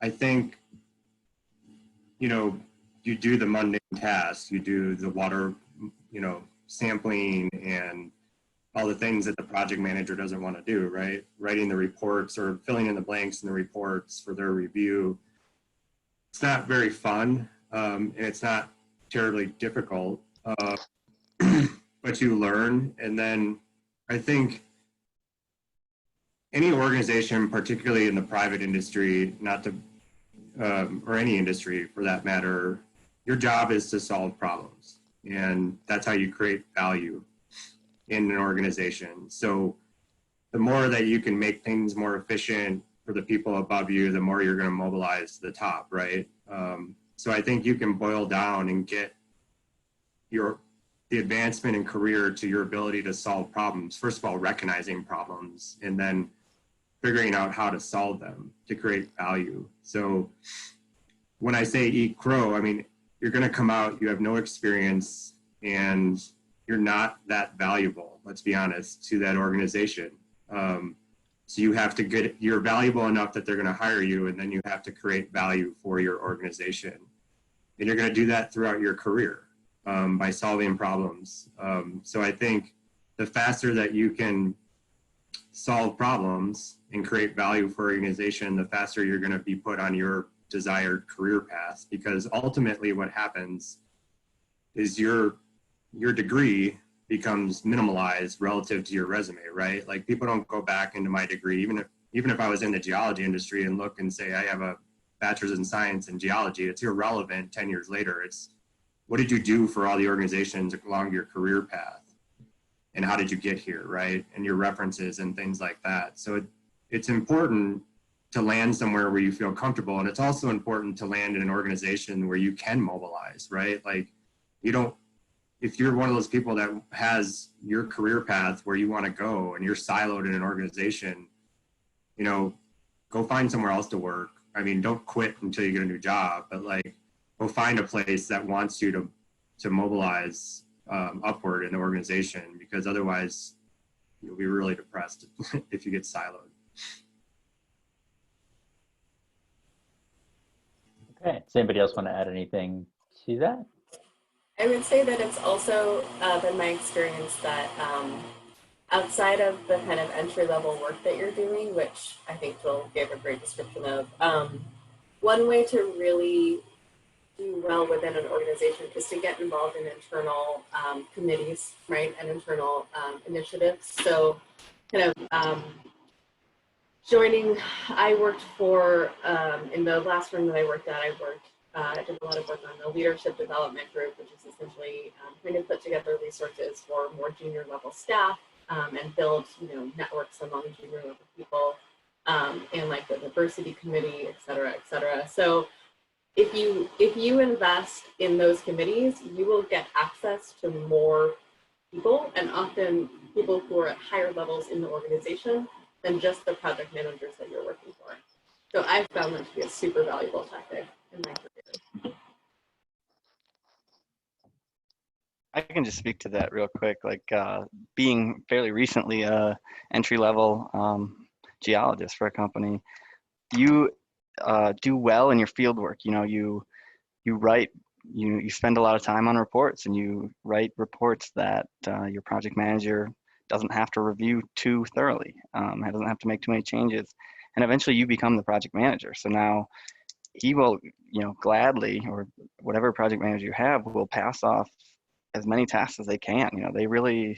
I think, you know, you do the mundane tasks, you do the water, you know, sampling and all the things that the project manager doesn't want to do, right? Writing the reports or filling in the blanks in the reports for their review. It's not very fun, and it's not terribly difficult, but you learn. And then I think any organization, particularly in the private industry, not to, or any industry for that matter, your job is to solve problems. And that's how you create value in an organization. So the more that you can make things more efficient for the people above you, the more you're going to mobilize to the top, right? So I think you can boil down and get the advancement in career to your ability to solve problems. First of all, recognizing problems and then figuring out how to solve them to create value. So when I say eat crow, I mean, you're going to come out, you have no experience, and you're not that valuable, let's be honest, to that organization. So you have to you're valuable enough that they're going to hire you, and then you have to create value for your organization. And you're going to do that throughout your career by solving problems. So I think the faster that you can solve problems and create value for an organization, the faster you're going to be put on your desired career path, because ultimately what happens is your degree becomes minimalized relative to your resume, right? Like people don't go back into my degree, even if I was in the geology industry and look and say I have a bachelor's in science in geology, it's irrelevant 10 years later. It's what did you do for all the organizations along your career path? And how did you get here, right? And your references and things like that. So it's important to land somewhere where you feel comfortable. And it's also important to land in an organization where you can mobilize, right? Like if you're one of those people that has your career path where you want to go and you're siloed in an organization, you know, go find somewhere else to work. I mean, don't quit until you get a new job, but like go find a place that wants you to mobilize upward in the organization, because otherwise you'll be really depressed if you get siloed. Okay, does anybody else want to add anything to that? I would say that it's also been my experience that outside of the kind of entry-level work that you're doing, which I think Phil gave a great description of, one way to really do well within an organization is to get involved in internal committees, right, and internal initiatives. So kind of joining, I worked for, in the last firm that I worked at, I did a lot of work on the leadership development group, which is essentially trying to put together resources for more junior level staff and build, you know, networks among junior level people and like the diversity committee, et cetera, et cetera. So if you invest in those committees, you will get access to more people, and often people who are at higher levels in the organization than just the project managers that you're working for. So I've found that to be a super valuable tactic in my career. I can just speak to that real quick. Like being fairly recently a entry-level geologist for a company, you do well in your field work. You know, you write, you spend a lot of time on reports, and you write reports that your project manager doesn't have to review too thoroughly. Doesn't have to make too many changes, and eventually you become the project manager. So now he will, you know, gladly, or whatever project manager you have, will pass off as many tasks as they can. You know, they really,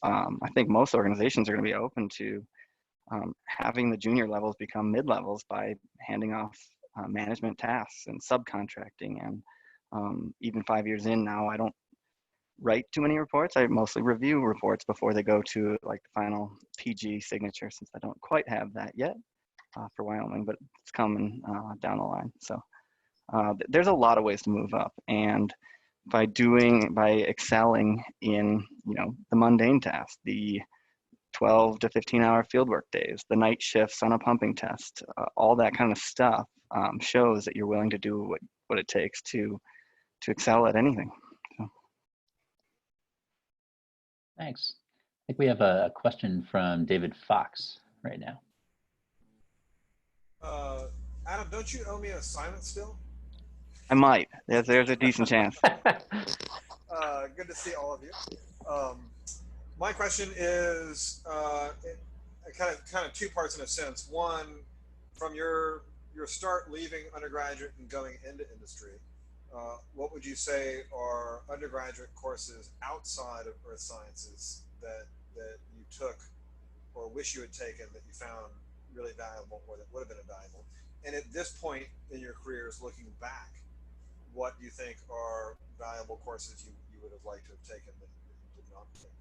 I think most organizations are going to be open to having the junior levels become mid-levels by handing off management tasks and subcontracting. And even 5 years in now, I don't write too many reports. I mostly review reports before they go to like the final PG signature, since I don't quite have that yet for Wyoming, but it's coming down the line. So there's a lot of ways to move up, and by excelling in, you know, the mundane tasks, the 12 to 15-hour fieldwork days, the night shifts on a pumping test, all that kind of stuff shows that you're willing to do what it takes to excel at anything. So. Thanks. I think we have a question from David Fox right now. Adam, don't you owe me an assignment still? I might. There's a decent chance. Good to see all of you. My question is kind of two parts in a sense. One, from your start leaving undergraduate and going into industry, what would you say are undergraduate courses outside of earth sciences that you took or wish you had taken that you found really valuable or that would have been invaluable? And at this point in your careers, looking back, what do you think are valuable courses you would have liked to have taken that you did not take?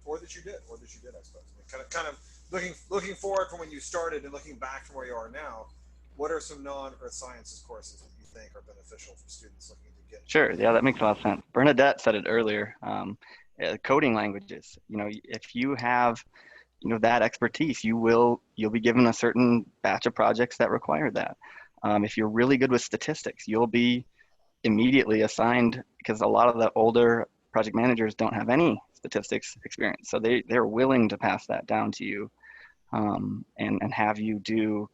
Or that you did, I suppose. I mean, kind of looking forward from when you started and looking back from where you are now, what are some non-earth sciences courses that you think are beneficial for students looking to get? Sure, yeah, that makes a lot of sense. Bernadette said it earlier. Coding languages. If you have that expertise, you'll be given a certain batch of projects that require that. If you're really good with statistics, you'll be immediately assigned, because a lot of the older project managers don't have any statistics experience. So they're willing to pass that down to you and have you do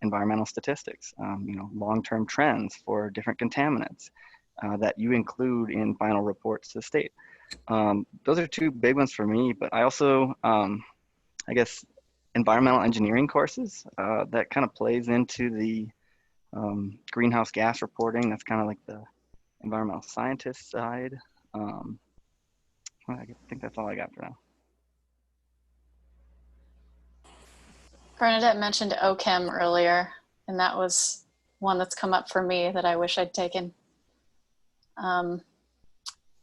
environmental statistics, long-term trends for different contaminants that you include in final reports to the state. Those are two big ones for me, but I also, I guess, environmental engineering courses that kind of plays into the greenhouse gas reporting. That's kind of like the environmental scientist side. I think that's all I got for now. Bernadette mentioned OChem earlier, and that was one that's come up for me that I wish I'd taken.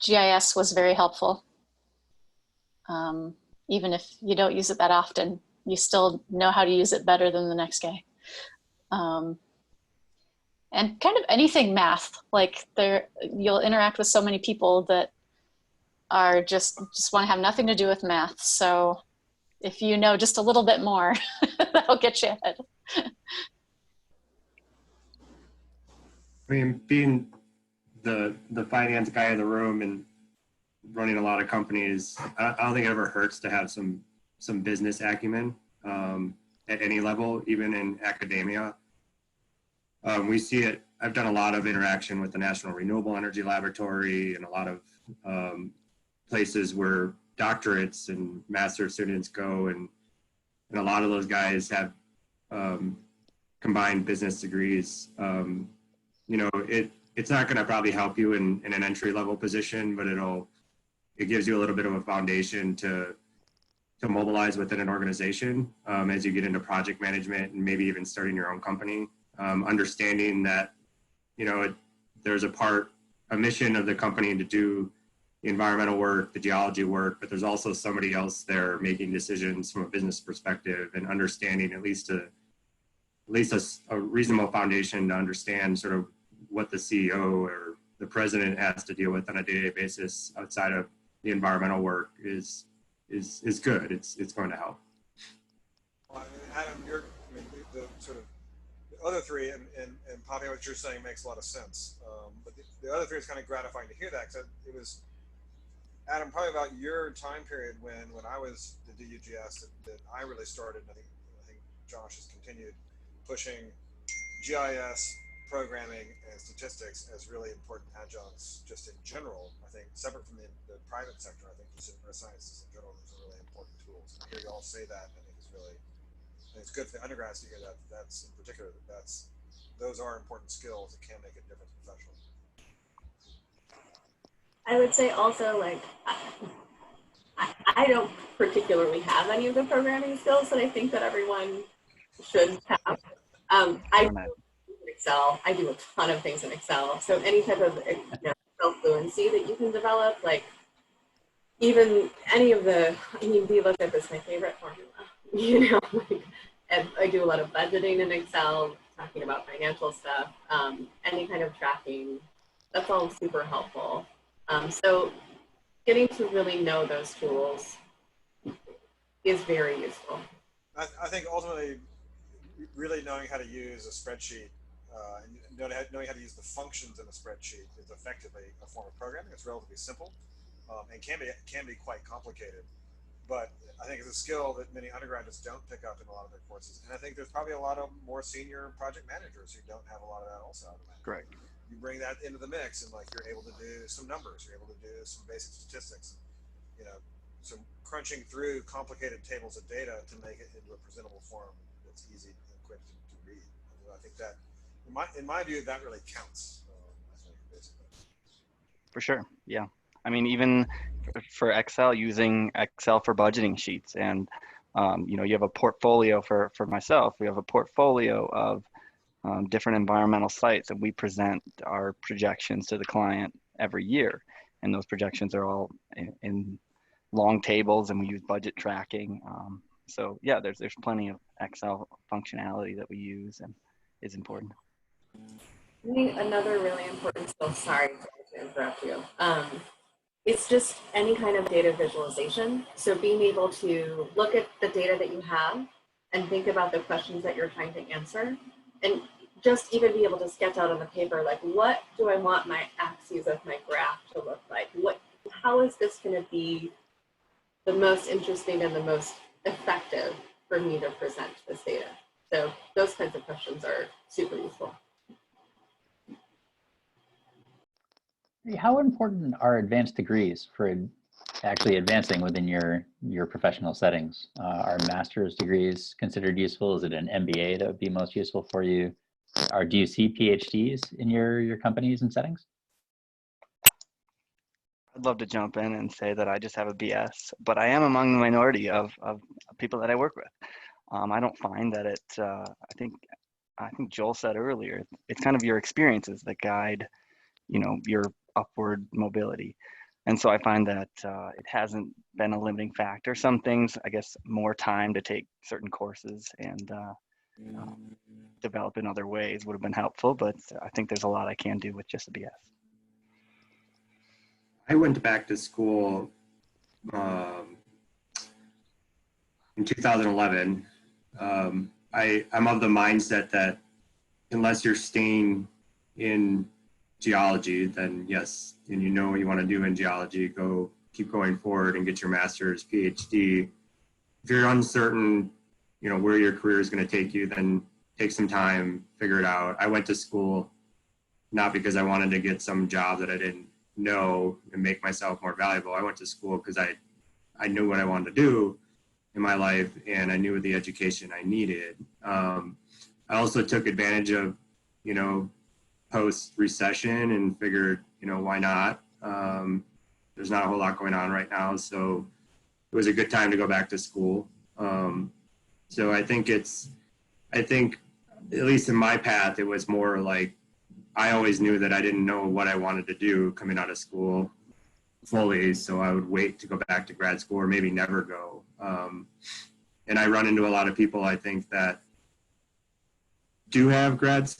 GIS was very helpful. Even if you don't use it that often, you still know how to use it better than the next guy. And kind of anything math, like you'll interact with so many people that are just want to have nothing to do with math. So if you know just a little bit more, that'll get you ahead. I mean, being the finance guy in the room and running a lot of companies, I don't think it ever hurts to have some business acumen at any level, even in academia. We see it. I've done a lot of interaction with the National Renewable Energy Laboratory and a lot of places where doctorates and master students go, and a lot of those guys have combined business degrees. It's not going to probably help you in an entry level position, but it gives you a little bit of a foundation to mobilize within an organization as you get into project management and maybe even starting your own company. Understanding that there's a mission of the company to do the environmental work, the geology work, but there's also somebody else there making decisions from a business perspective, and understanding at least a reasonable foundation to understand sort of what the CEO or the president has to deal with on a day-to-day basis outside of the environmental work is good. It's going to help. Well, Adam, the sort of the other three, and Poppy, what you're saying makes a lot of sense. But the other three is kind of gratifying to hear that, because it was, Adam, probably about your time period when I was the DUGS that I really started. I think Josh has continued pushing GIS, programming, and statistics as really important adjuncts just in general. I think separate from the private sector, I think just in earth sciences in general, those are really important tools. And I hear you all say that, I think is really, it's good for the undergrads to hear that. That's in particular, those are important skills that can make a difference professionally. I would say also, like, I don't particularly have any of the programming skills that I think that everyone should have. I do Excel. I do a ton of things in Excel. So any type of Excel fluency that you can develop, like even any of the, I mean, VLOOKUP is my favorite formula, and I do a lot of budgeting in Excel, talking about financial stuff, any kind of tracking, that's all super helpful. So getting to really know those tools is very useful. I think ultimately, really knowing how to use a spreadsheet and knowing how to use the functions in a spreadsheet is effectively a form of programming. It's relatively simple and can be quite complicated. but I think it's a skill that many undergraduates don't pick up in a lot of their courses. And I think there's probably a lot of more senior project managers who don't have a lot of that also. Correct. You bring that into the mix, and like you're able to do some numbers, you're able to do some basic statistics, you know, some crunching through complicated tables of data to make it into a presentable form that's easy and quick to read. I think that, in my view, that really counts. I think basically. For sure. Yeah. I mean, even for Excel, using Excel for budgeting sheets, and you know, you have a portfolio for myself. We have a portfolio of different environmental sites, and we present our projections to the client every year. And those projections are all in long tables, and we use budget tracking. So yeah, there's plenty of Excel functionality that we use and is important. I think another really important skill, sorry to interrupt you, it's just any kind of data visualization. So being able to look at the data that you have and think about the questions that you're trying to answer, and just even be able to sketch out on the paper, like, what do I want my axes of my graph to look like? How is this going to be the most interesting and the most effective for me to present this data? So those kinds of questions are super useful. How important are advanced degrees for actually advancing within your professional settings? Are master's degrees considered useful? Is it an MBA that would be most useful for you? Or do you see PhDs in your companies and settings? I'd love to jump in and say that I just have a BS, but I am among the minority of people that I work with. I don't find that it, I think Joel said earlier, it's kind of your experiences that guide, you know, your upward mobility. And so I find that it hasn't been a limiting factor. Some things, I guess, more time to take certain courses and develop in other ways would have been helpful, but I think there's a lot I can do with just a BS. I went back to school in 2011. I'm of the mindset that unless you're staying in geology, then yes, and you know what you want to do in geology, keep going forward and get your master's, PhD. If you're uncertain, you know, where your career is going to take you, then take some time, figure it out. I went to school not because I wanted to get some job that I didn't know and make myself more valuable. I went to school because I knew what I wanted to do in my life, and I knew the education I needed. I also took advantage of, you know, post-recession and figured, you know, why not? There's not a whole lot going on right now, so it was a good time to go back to school. So I think at least in my path, it was more like I always knew that I didn't know what I wanted to do coming out of school fully, so I would wait to go back to grad school or maybe never go. And I run into a lot of people, I think, that do have grad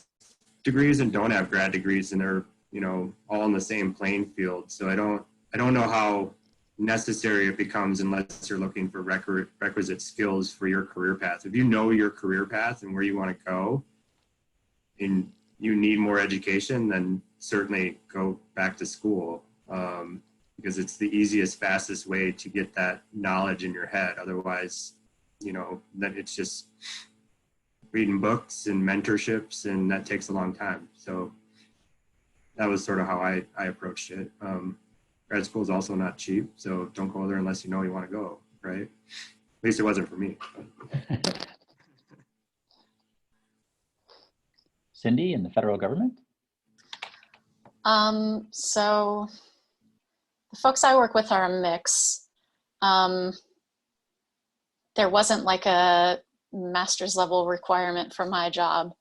degrees and don't have grad degrees, and they're, you know, all in the same playing field. So I don't know how necessary it becomes unless you're looking for requisite skills for your career path. If you know your career path and where you want to go, and you need more education, then certainly go back to school, because it's the easiest, fastest way to get that knowledge in your head. Otherwise, you know, then it's just reading books and mentorships, and that takes a long time. So that was sort of how I approached it. Grad school is also not cheap, so don't go there unless you know you want to go, right? At least it wasn't for me. Cindy, in the federal government? So the folks I work with are a mix. There wasn't like a master's level requirement for my job.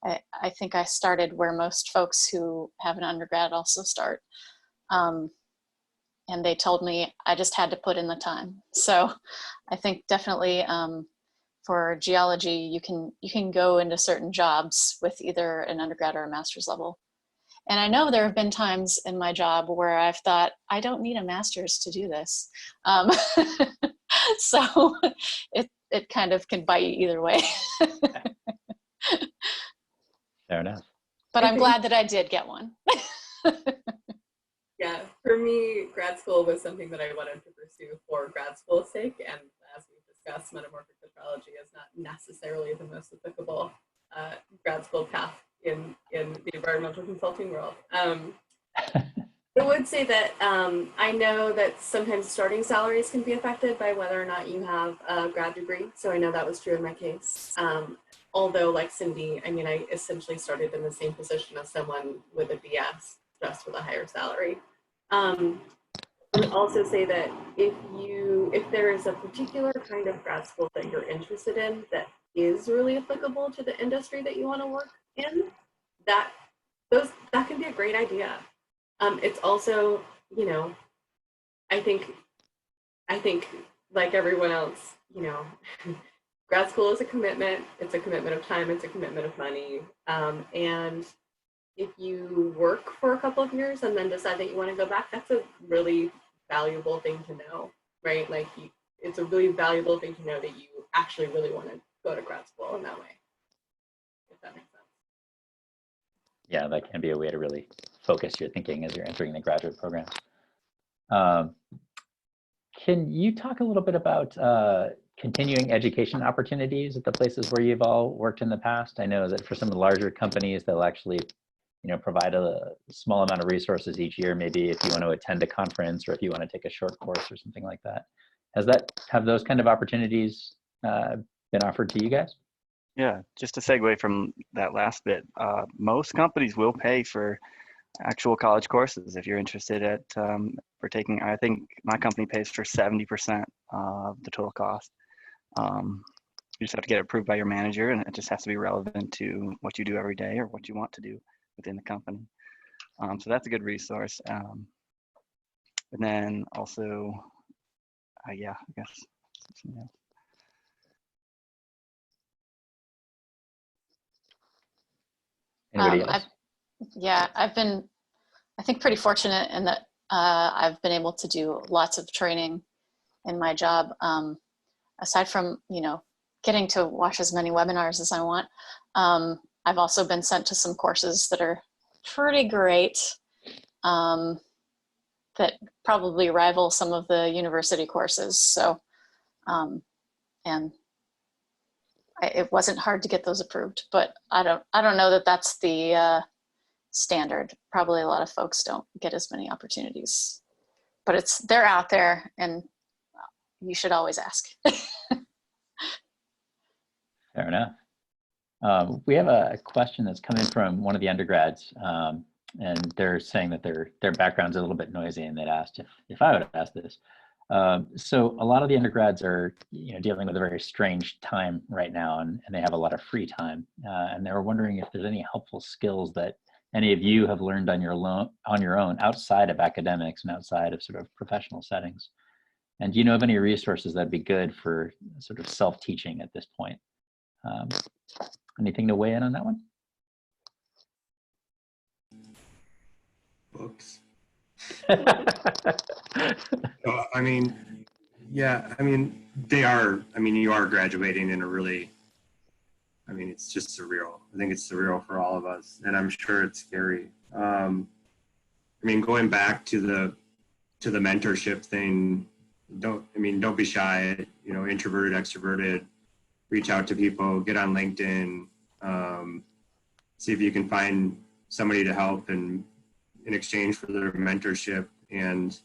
I think I started where most folks who have an undergrad also start. And they told me I just had to put in the time. So I think definitely for geology, you can go into certain jobs with either an undergrad or a master's level. And I know there have been times in my job where I've thought, I don't need a master's to do this. So it kind of can bite you either way. Fair enough. But I'm glad that I did get one. Yeah, for me, grad school was something that I wanted to pursue for grad school's sake, and as we've discussed, metamorphic petrology is not necessarily the most applicable grad school path in the environmental consulting world. I would say that I know that sometimes starting salaries can be affected by whether or not you have a grad degree. So I know that was true in my case. Although, like Cindy, I mean, I essentially started in the same position as someone with a BS, just with a higher salary. I would also say that if there is a particular kind of grad school that you're interested in that is really applicable to the industry that you want to work in, that can be a great idea. It's also, you know, I think like everyone else, you know, grad school is a commitment. It's a commitment of time. It's a commitment of money. And if you work for a couple of years and then decide that you want to go back, that's a really valuable thing to know, right? Like it's a really valuable thing to know that you actually really want to go to grad school in that way, if that makes sense. Yeah, that can be a way to really focus your thinking as you're entering the graduate program. Can you talk a little bit about continuing education opportunities at the places where you've all worked in the past? I know that for some of the larger companies, they'll actually, you know, provide a small amount of resources each year, maybe if you want to attend a conference or if you want to take a short course or something like that. Have those kind of opportunities been offered to you guys? Yeah, just to segue from that last bit, most companies will pay for actual college courses if you're interested for taking. I think my company pays for 70% of the total cost. You just have to get it approved by your manager, and it just has to be relevant to what you do every day or what you want to do within the company. So that's a good resource. And then also, yeah, I guess. Yeah. Anybody else? I've been, I think, pretty fortunate in that I've been able to do lots of training in my job. Aside from, you know, getting to watch as many webinars as I want, I've also been sent to some courses that are pretty great, that probably rival some of the university courses. So, and it wasn't hard to get those approved, but I don't know that that's the standard. Probably a lot of folks don't get as many opportunities, but they're out there, and you should always ask. Fair enough. We have a question that's coming from one of the undergrads, and they're saying that their background's a little bit noisy, and they'd asked if I would ask this. So a lot of the undergrads are, you know, dealing with a very strange time right now, and they have a lot of free time, and they were wondering if there's any helpful skills that any of you have learned on your own outside of academics and outside of sort of professional settings. And do you know of any resources that'd be good for sort of self-teaching at this point? Anything to weigh in on that one? Books. So, I mean, yeah, I mean, you are graduating in a really, I mean, it's just surreal. I think it's surreal for all of us, and I'm sure it's scary. I mean, going back to the mentorship thing, don't be shy, you know, introverted, extroverted, reach out to people, get on LinkedIn, see if you can find somebody to help and in exchange for their mentorship. And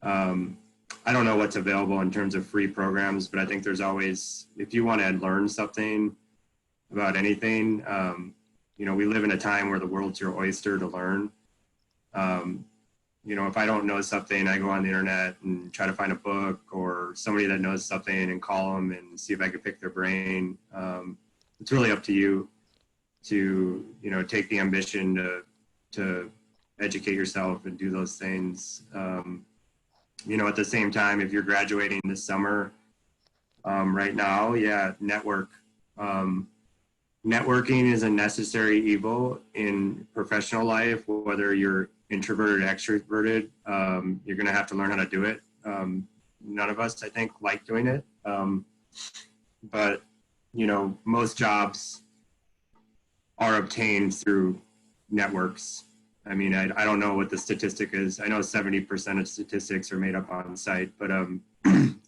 I don't know what's available in terms of free programs, but I think there's always, if you want to learn something about anything, you know, we live in a time where the world's your oyster to learn. You know, if I don't know something, I go on the internet and try to find a book or somebody that knows something and call them and see if I can pick their brain. It's really up to you to, you know, take the ambition to educate yourself and do those things. You know, at the same time, if you're graduating this summer, right now, yeah, network. Networking is a necessary evil in professional life, whether you're introverted or extroverted. You're going to have to learn how to do it. None of us, I think, like doing it. But, you know, most jobs are obtained through networks. I mean, I don't know what the statistic is. I know 70% of statistics are made up on site, but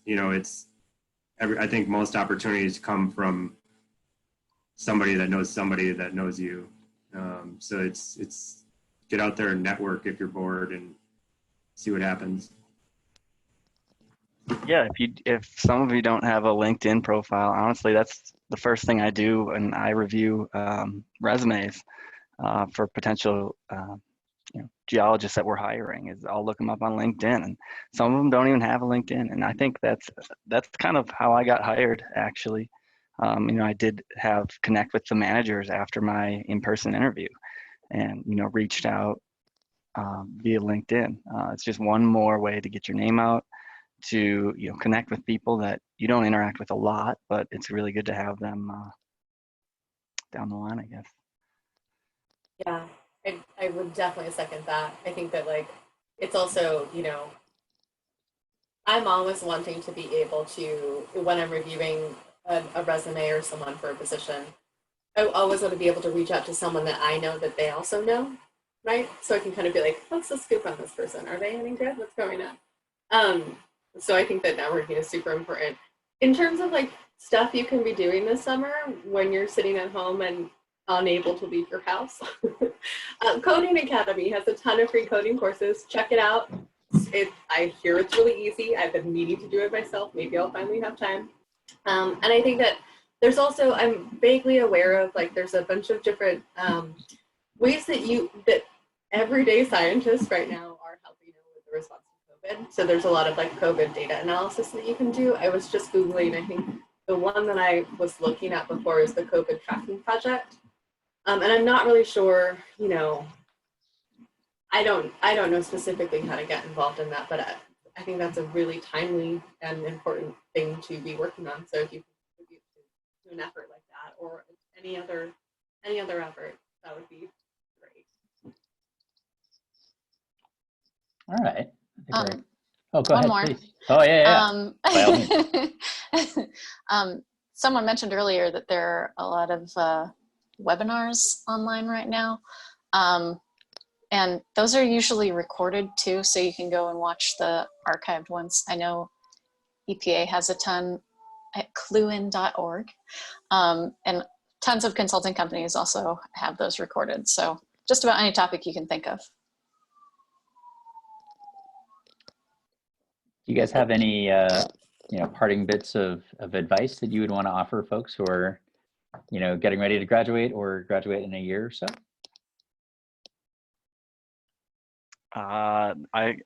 you know, I think most opportunities come from somebody that knows you. So it's get out there and network if you're bored and see what happens. Yeah, if some of you don't have a LinkedIn profile, honestly, that's the first thing I do when I review resumes for potential geologists that we're hiring. Is I'll look them up on LinkedIn, and some of them don't even have a LinkedIn. And I think that's kind of how I got hired, actually. I did connect with the managers after my in-person interview, and reached out via LinkedIn. It's just one more way to get your name out, to connect with people that you don't interact with a lot, but it's really good to have them down the line, I guess. Yeah, I would definitely second that. I think that it's also, I'm always wanting to be able to, when I'm reviewing a resume or someone for a position, I always want to be able to reach out to someone that I know that they also know, right? So I can kind of be like, what's the scoop on this person? Are they any good? What's going on? So I think that networking is super important. In terms of stuff you can be doing this summer when you're sitting at home and unable to leave your house, Coding Academy has a ton of free coding courses. Check it out. I hear it's really easy. I've been meaning to do it myself. Maybe I'll finally have time. And I think that there's also, I'm vaguely aware of there's a bunch of different ways that everyday scientists right now are helping with the response to COVID. So there's a lot of COVID data analysis that you can do. I was just Googling, I think the one that I was looking at before is the COVID tracking project. And I'm not really sure, I don't know specifically how to get involved in that, but I think that's a really timely and important thing to be working on. So if you can contribute to an effort like that, or any other effort, that would be great. All right. Oh, go one ahead, more. please. Oh, yeah. By all means. Someone mentioned earlier that there are a lot of webinars online right now. And those are usually recorded too, so you can go and watch the archived ones. I know EPA has a ton at cluin.org. And tons of consulting companies also have those recorded. So just about any topic you can think of. Do you guys have any parting bits of advice that you would want to offer folks who are getting ready to graduate or graduate in a year or so? I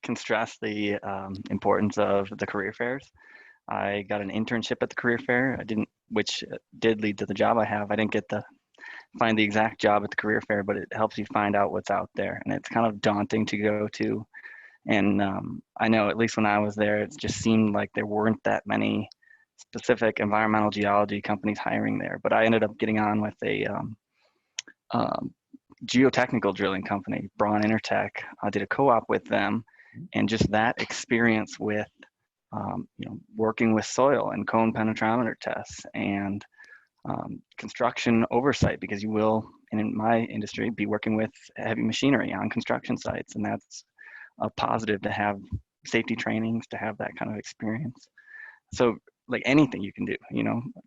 can stress the importance of the career fairs. I got an internship at the career fair. Which did lead to the job I have. I didn't get to find the exact job at the career fair, but it helps you find out what's out there, and it's kind of daunting to go to. And I know, at least when I was there, it just seemed like there weren't that many specific environmental geology companies hiring there. But I ended up getting on with a geotechnical drilling company, Braun Intertech. I did a co-op with them, and just that experience with working with soil and cone penetrometer tests and construction oversight, because you will, and in my industry, be working with heavy machinery on construction sites, and that's a positive to have safety trainings, to have that kind of experience. So anything you can do,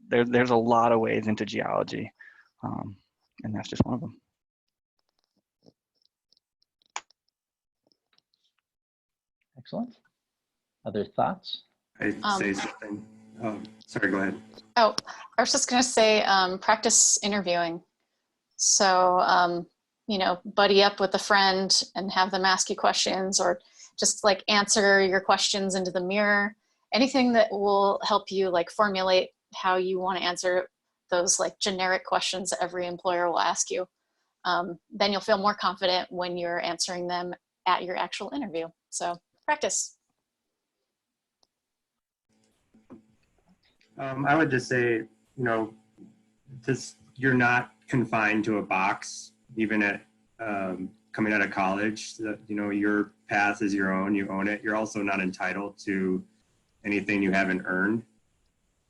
there's a lot of ways into geology, and that's just one of them. Excellent. Other thoughts? I'd say something. Sorry, go ahead. Oh, I was just going to say, practice interviewing. So, buddy up with a friend and have them ask you questions, or just answer your questions into the mirror. Anything that will help you formulate how you want to answer those generic questions that every employer will ask you. Then you'll feel more confident when you're answering them at your actual interview. So practice. I would just say, you're not confined to a box, even at coming out of college. Your path is your own, you own it. You're also not entitled to anything you haven't earned.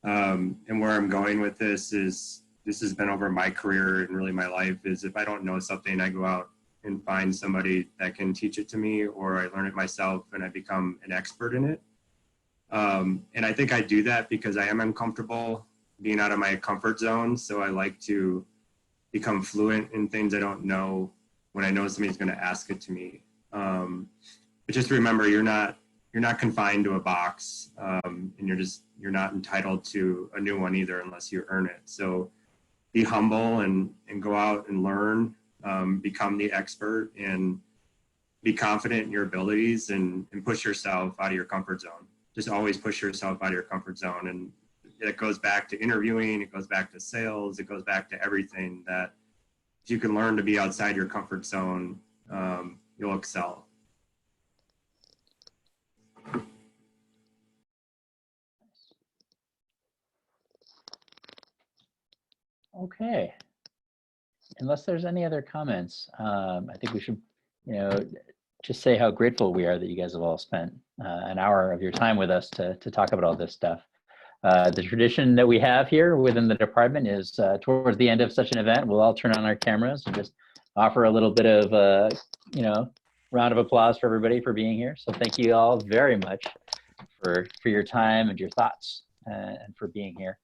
And where I'm going with this has been over my career and really my life, is if I don't know something, I go out and find somebody that can teach it to me, or I learn it myself and I become an expert in it. And I think I do that because I am uncomfortable being out of my comfort zone. So I like to become fluent in things I don't know when I know somebody's going to ask it to me. But just remember, you're not confined to a box, and you're not entitled to a new one either unless you earn it. So be humble and go out and learn, become the expert, and be confident in your abilities and push yourself out of your comfort zone. Just always push yourself out of your comfort zone. And it goes back to interviewing, it goes back to sales, it goes back to everything, that if you can learn to be outside your comfort zone, you'll excel. Okay. Unless there's any other comments, I think we should, just say how grateful we are that you guys have all spent an hour of your time with us to talk about all this stuff. The tradition that we have here within the department is towards the end of such an event, we'll all turn on our cameras and just offer a little bit of, round of applause for everybody for being here. So thank you all very much for your time and your thoughts and for being here.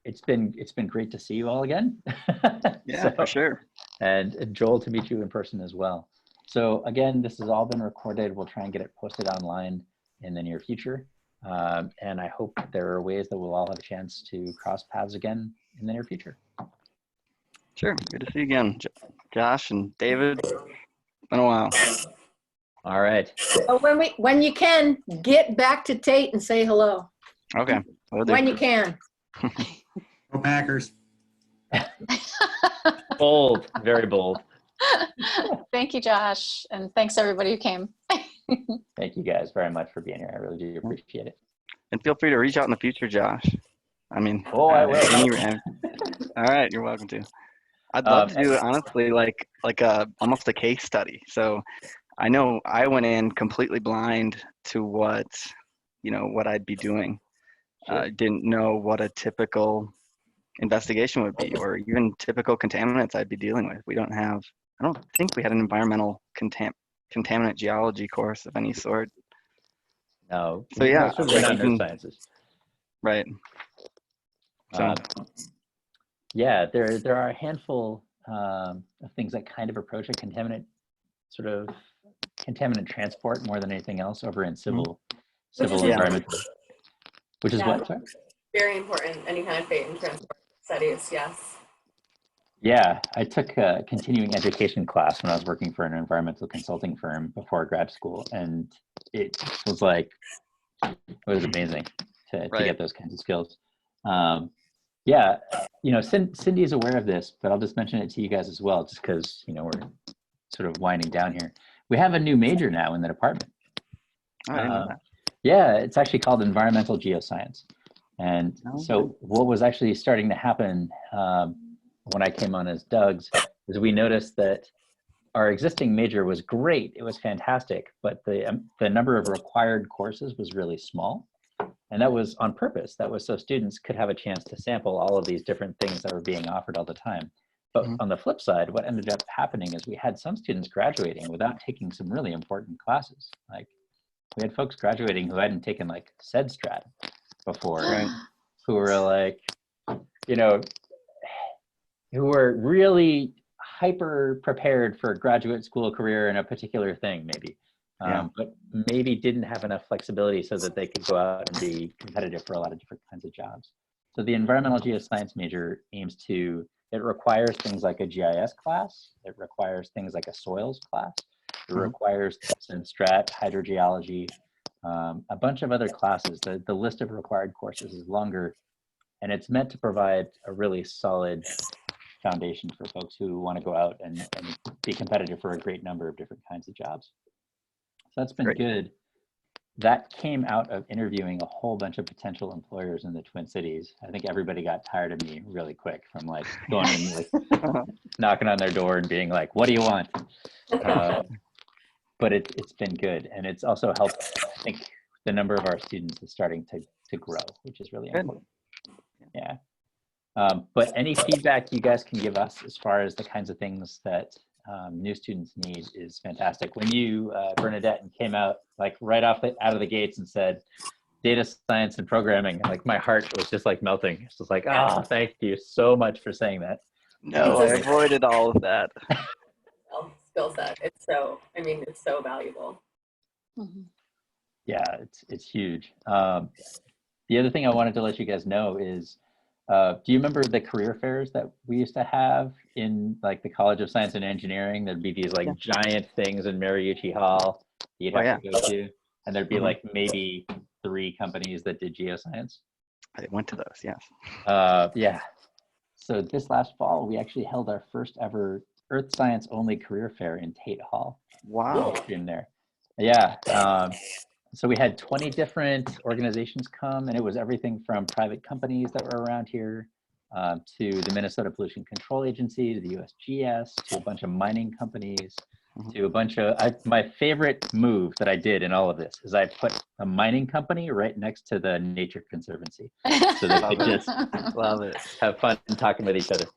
It's been great to see you all again. Yeah, for sure. And Joel, to meet you in person as well. So again, this has all been recorded. We'll try and get it posted online in the near future. And I hope there are ways that we'll all have a chance to cross paths again in the near future. Sure, good to see you again, Josh and David. Been a while. All right. So when you can, get back to Tate and say hello. Okay. When you can. Go Packers. Bold, very bold. Thank you, Josh. And thanks everybody who came. Thank you guys very much for being here. I really do appreciate it. And feel free to reach out in the future, Josh. I mean, I will. All right, you're welcome to. I'd love to do it, honestly, like almost a case study. So I know I went in completely blind to what I'd be doing. Sure. Didn't know what a typical investigation would be, or even typical contaminants I'd be dealing with. I don't think we had an environmental contaminant geology course of any sort. No. So yeah, sciences. Right. So yeah, there are a handful of things that kind of approach a contaminant transport more than anything else over in civil environmental. Which is what? Sorry? Very important, any kind of fate and transport studies, yes. Yeah, I took a continuing education class when I was working for an environmental consulting firm before grad school, and it was amazing to get those kinds of skills. Yeah, Cindy is aware of this, but I'll just mention it to you guys as well, just because we're sort of winding down here. We have a new major now in the department. Oh, I didn't know that. Yeah, it's actually called environmental geoscience. And so what was actually starting to happen when I came on as Doug's is we noticed that our existing major was great. It was fantastic, but the number of required courses was really small. And that was on purpose. That was so students could have a chance to sample all of these different things that were being offered all the time. But on the flip side, what ended up happening is we had some students graduating without taking some really important classes. Like we had folks graduating who hadn't taken like SEDSTRAT before, who were who were really hyper prepared for a graduate school career in a particular thing, maybe. But maybe didn't have enough flexibility so that they could go out and be competitive for a lot of different kinds of jobs. So the environmental geoscience major it requires things like a GIS class. It requires things like a soils class. It requires some strat, hydrogeology, a bunch of other classes. The list of required courses is longer, and it's meant to provide a really solid foundation for folks who want to go out and be competitive for a great number of different kinds of jobs. So that's been good. That came out of interviewing a whole bunch of potential employers in the Twin Cities. I think everybody got tired of me really quick from like going in, like knocking on their door and being like, "What do you want?" But it's been good, and it's also helped. I think the number of our students is starting to grow, which is really important. Yeah. But any feedback you guys can give us as far as the kinds of things that new students need is fantastic. When you, Bernadette, came out like right out of the gates and said data science and programming, like my heart was just like melting. It's just like, oh, thank you so much for saying that. No, I avoided all of that. Skill set. It's so, I mean, it's so valuable. Yeah, it's huge. The other thing I wanted to let you guys know is, do you remember the career fairs that we used to have in like the College of Science and Engineering? There'd be these like giant things in Mariucci Hall you'd have to go to, and there'd be like maybe 3 companies that did geoscience. I went to those, yes. Yeah. So this last fall, we actually held our first ever Earth Science only career fair in Tate Hall. Wow. In there. Yeah. So we had 20 different organizations come, and it was everything from private companies that were around here to the Minnesota Pollution Control Agency, to the USGS, to a bunch of mining companies, to a bunch of, my favorite move that I did in all of this is I put a mining company right next to the Nature Conservancy. So they could just have fun talking with each other.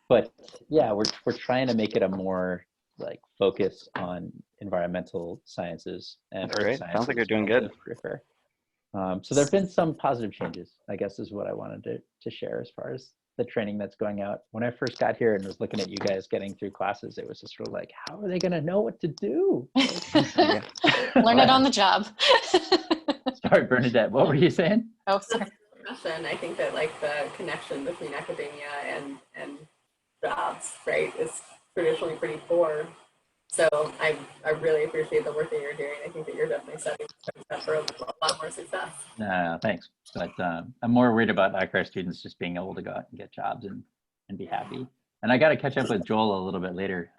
But yeah, we're trying to make it a more like focus on environmental sciences and earth sciences. Sounds like you're doing good. So there have been some positive changes, I guess, is what I wanted to share as far as the training that's going out. When I first got here and was looking at you guys getting through classes, it was just sort of like, how are they going to know what to do? Learn it on the job. Sorry, Bernadette, what were you saying? Oh, sorry. I think that like the connection between academia and jobs, right, is traditionally pretty poor. So I really appreciate the work that you're doing. I think that you're definitely setting up for a lot more success. No, thanks. But I'm more worried about our students just being able to go out and get jobs and be happy. And I got to catch up with Joel a little bit later.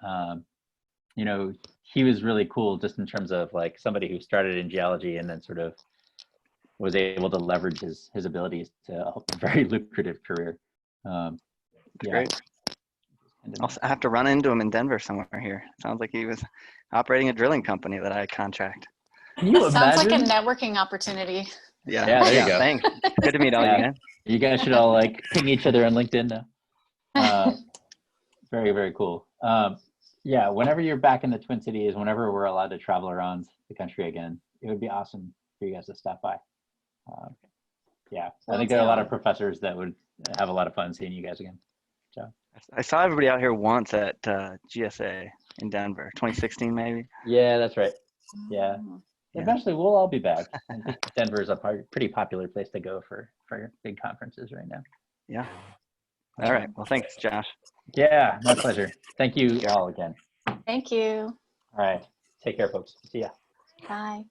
You know, he was really cool just in terms of like somebody who started in geology and then sort of was able to leverage his abilities to a very lucrative career. Great. I have to run into him in Denver somewhere here. Sounds like he was operating a drilling company that I contract. Can you Sounds like a imagine? networking opportunity. Yeah, there you go. Thanks. Good to meet all you guys. You guys should all like ping each other on LinkedIn now. Very, very cool. Yeah, whenever you're back in the Twin Cities, whenever we're allowed to travel around the country again, it would be awesome for you guys to stop by. Yeah, I think there are a lot of professors that would have a lot of fun seeing you guys again. So I saw everybody out here once at GSA in Denver, 2016 maybe. Yeah, that's right. Yeah. Eventually we'll all be back. I think Denver is a pretty popular place to go for big conferences right now. Yeah. All right. Well, thanks, Josh. Yeah, my pleasure. Thank you all again. Thank you. All right. Take care, folks. See ya. Bye.